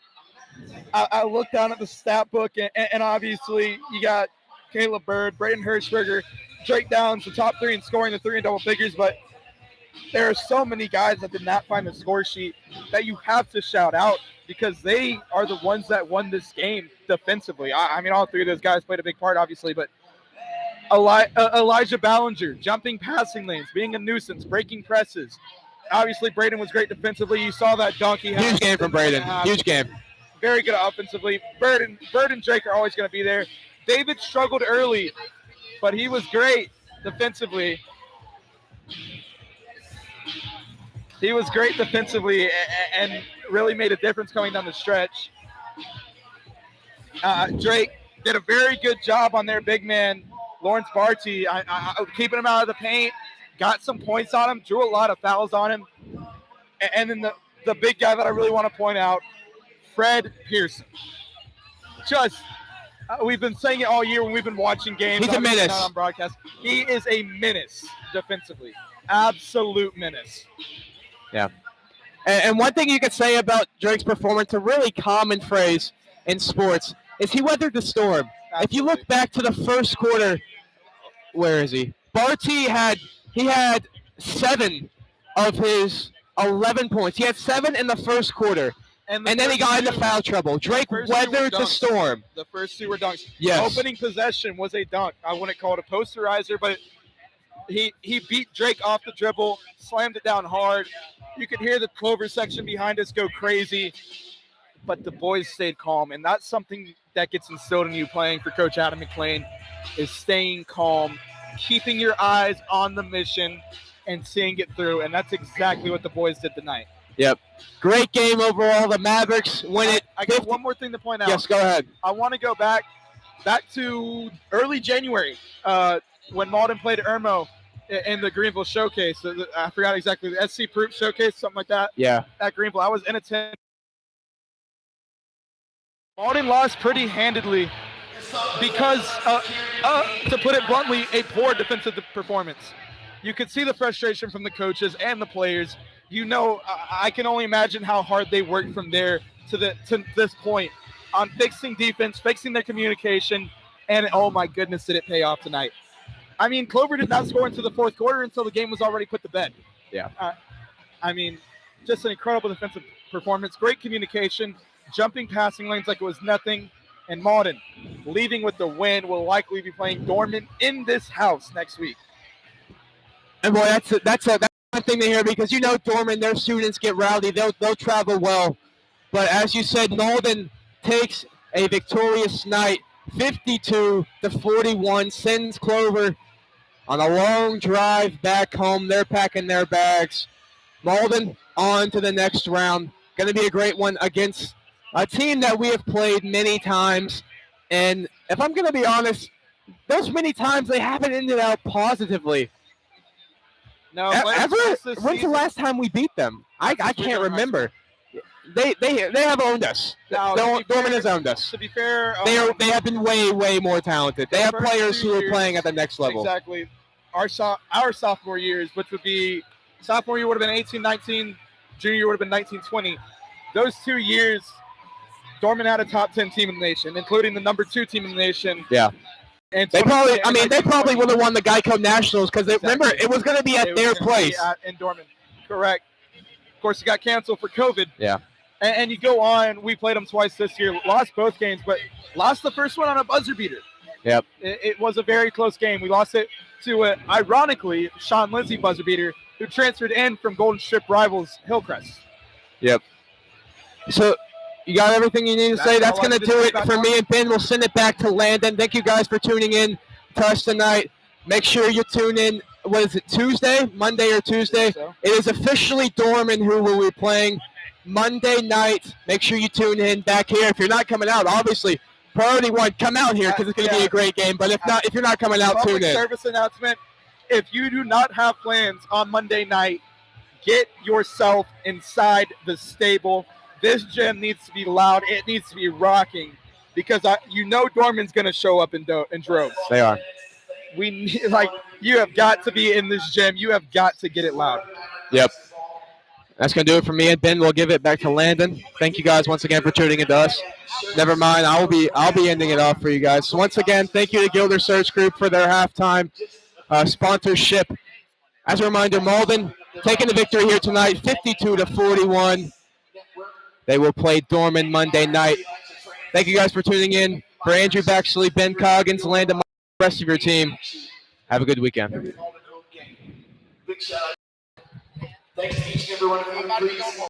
I looked down at the stat book, and obviously you got Caleb Bird, Braden Hirschberger, Drake Downs, the top 3 in scoring, the 3 in double figures, but there are so many guys that did not find the score sheet that you have to shout out because they are the ones that won this game defensively. I mean, all 3 of those guys played a big part, obviously, but Elijah Ballinger, jumping passing lanes, being a nuisance, breaking presses. Obviously, Braden was great defensively. You saw that dunk he had. Huge game from Braden. Huge game. Very good offensively. Bird and Drake are always going to be there. David struggled early, but he was great defensively. He was great defensively and really made a difference coming down the stretch. Drake did a very good job on their big man, Lawrence Barty, keeping him out of the paint, got some points on him, drew a lot of fouls on him. And then the big guy that I really want to point out, Fred Pearson. We've been saying it all year when we've been watching games. He's a menace. Not on broadcast. He is a menace defensively. Absolute menace. Yeah. And one thing you could say about Drake's performance, a really common phrase in sports, is he weathered the storm. Absolutely. If you look back to the first quarter, where is he? Barty had 7 of his 11 points. He had 7 in the first quarter. And then he got into foul trouble. Drake weathered the storm. The first 2 were dunks. Yes. Opening possession was a dunk. I wouldn't call it a posterizer, but he beat Drake off the dribble, slammed it down hard. You could hear the Clover section behind us go crazy, but the boys stayed calm, and that's something that gets instilled in you playing for Coach Adam McLean, is staying calm, keeping your eyes on the mission, and seeing it through, and that's exactly what the boys did tonight. Yep. Great game overall. The Mavericks win it. I got one more thing to point out. Yes, go ahead. I want to go back to early January when Mauldin played Irmo in the Greenville Showcase. I forgot exactly, the SC Proof Showcase, something like that. Yeah. At Greenville. I was in attendance. Mauldin lost pretty handedly because, to put it bluntly, a poor defensive performance. You could see the frustration from the coaches and the players. You know, I can only imagine how hard they worked from there to this point on fixing defense, fixing their communication, and oh my goodness, did it pay off tonight. I mean, Clover did not score into the fourth quarter until the game was already put to bed. Yeah. I mean, just an incredible defensive performance, great communication, jumping passing lanes like it was nothing, and Mauldin leaving with the win, will likely be playing Dorman in this house next week. And boy, that's one thing to hear, because you know Dorman, their students get rowdy. They'll travel well. But as you said, Mauldin takes a victorious night, 52-41, sends Clover on a long drive back home. They're packing their bags. Mauldin on to the next round. Going to be a great one against a team that we have played many times. And if I'm going to be honest, those many times they haven't ended out positively. No, when's the last time we beat them? I can't remember. They have owned us. Dorman has owned us. To be fair, they have been way more talented. They have players who are playing at the next level. Exactly. Our sophomore years, which would be sophomore year would have been 18-19, junior year would have been 19-20. Those 2 years, Dorman had a top 10 team in the nation, including the number 2 team in the nation. Yeah. And they probably would have won the Geico Nationals, because remember, it was going to be at their place. In Dorman. Correct. Of course, it got canceled for COVID. Yeah. And you go on, we played them twice this year, lost both games, but lost the first one on a buzzer beater. Yep. It was a very close game. We lost it to, ironically, Sean Lindsay buzzer beater, who transferred in from Golden Strip rivals Hillcrest. Yep. So you got everything you need to say. That's going to do it for me and Ben. We'll send it back to Landon. Thank you guys for tuning in to us tonight. Make sure you tune in. What is it, Tuesday? Monday or Tuesday? So. It is officially Dorman who will be playing Monday night. Make sure you tune in back here. If you're not coming out, obviously, priority one, come out here, because it's going to be a great game. But if you're not coming out, tune in. Public service announcement. If you do not have plans on Monday night, get yourself inside the stable. This gym needs to be loud. It needs to be rocking, because Dorman's going to show up in droves. They are. You have got to be in this gym. You have got to get it loud. Yep. That's going to do it for me and Ben. We'll give it back to Landon. Thank you guys once again for tuning into us. Never mind, I'll be ending it off for you guys. So once again, thank you to Gilder Search Group for their halftime sponsorship. As a reminder, Mauldin taking the victory here tonight, 52-41. They will play Dorman Monday night. Thank you guys for tuning in. For Andrew Baxley, Ben Coggins, Landon, the rest of your team, have a good weekend. Thanks to each and every one of you.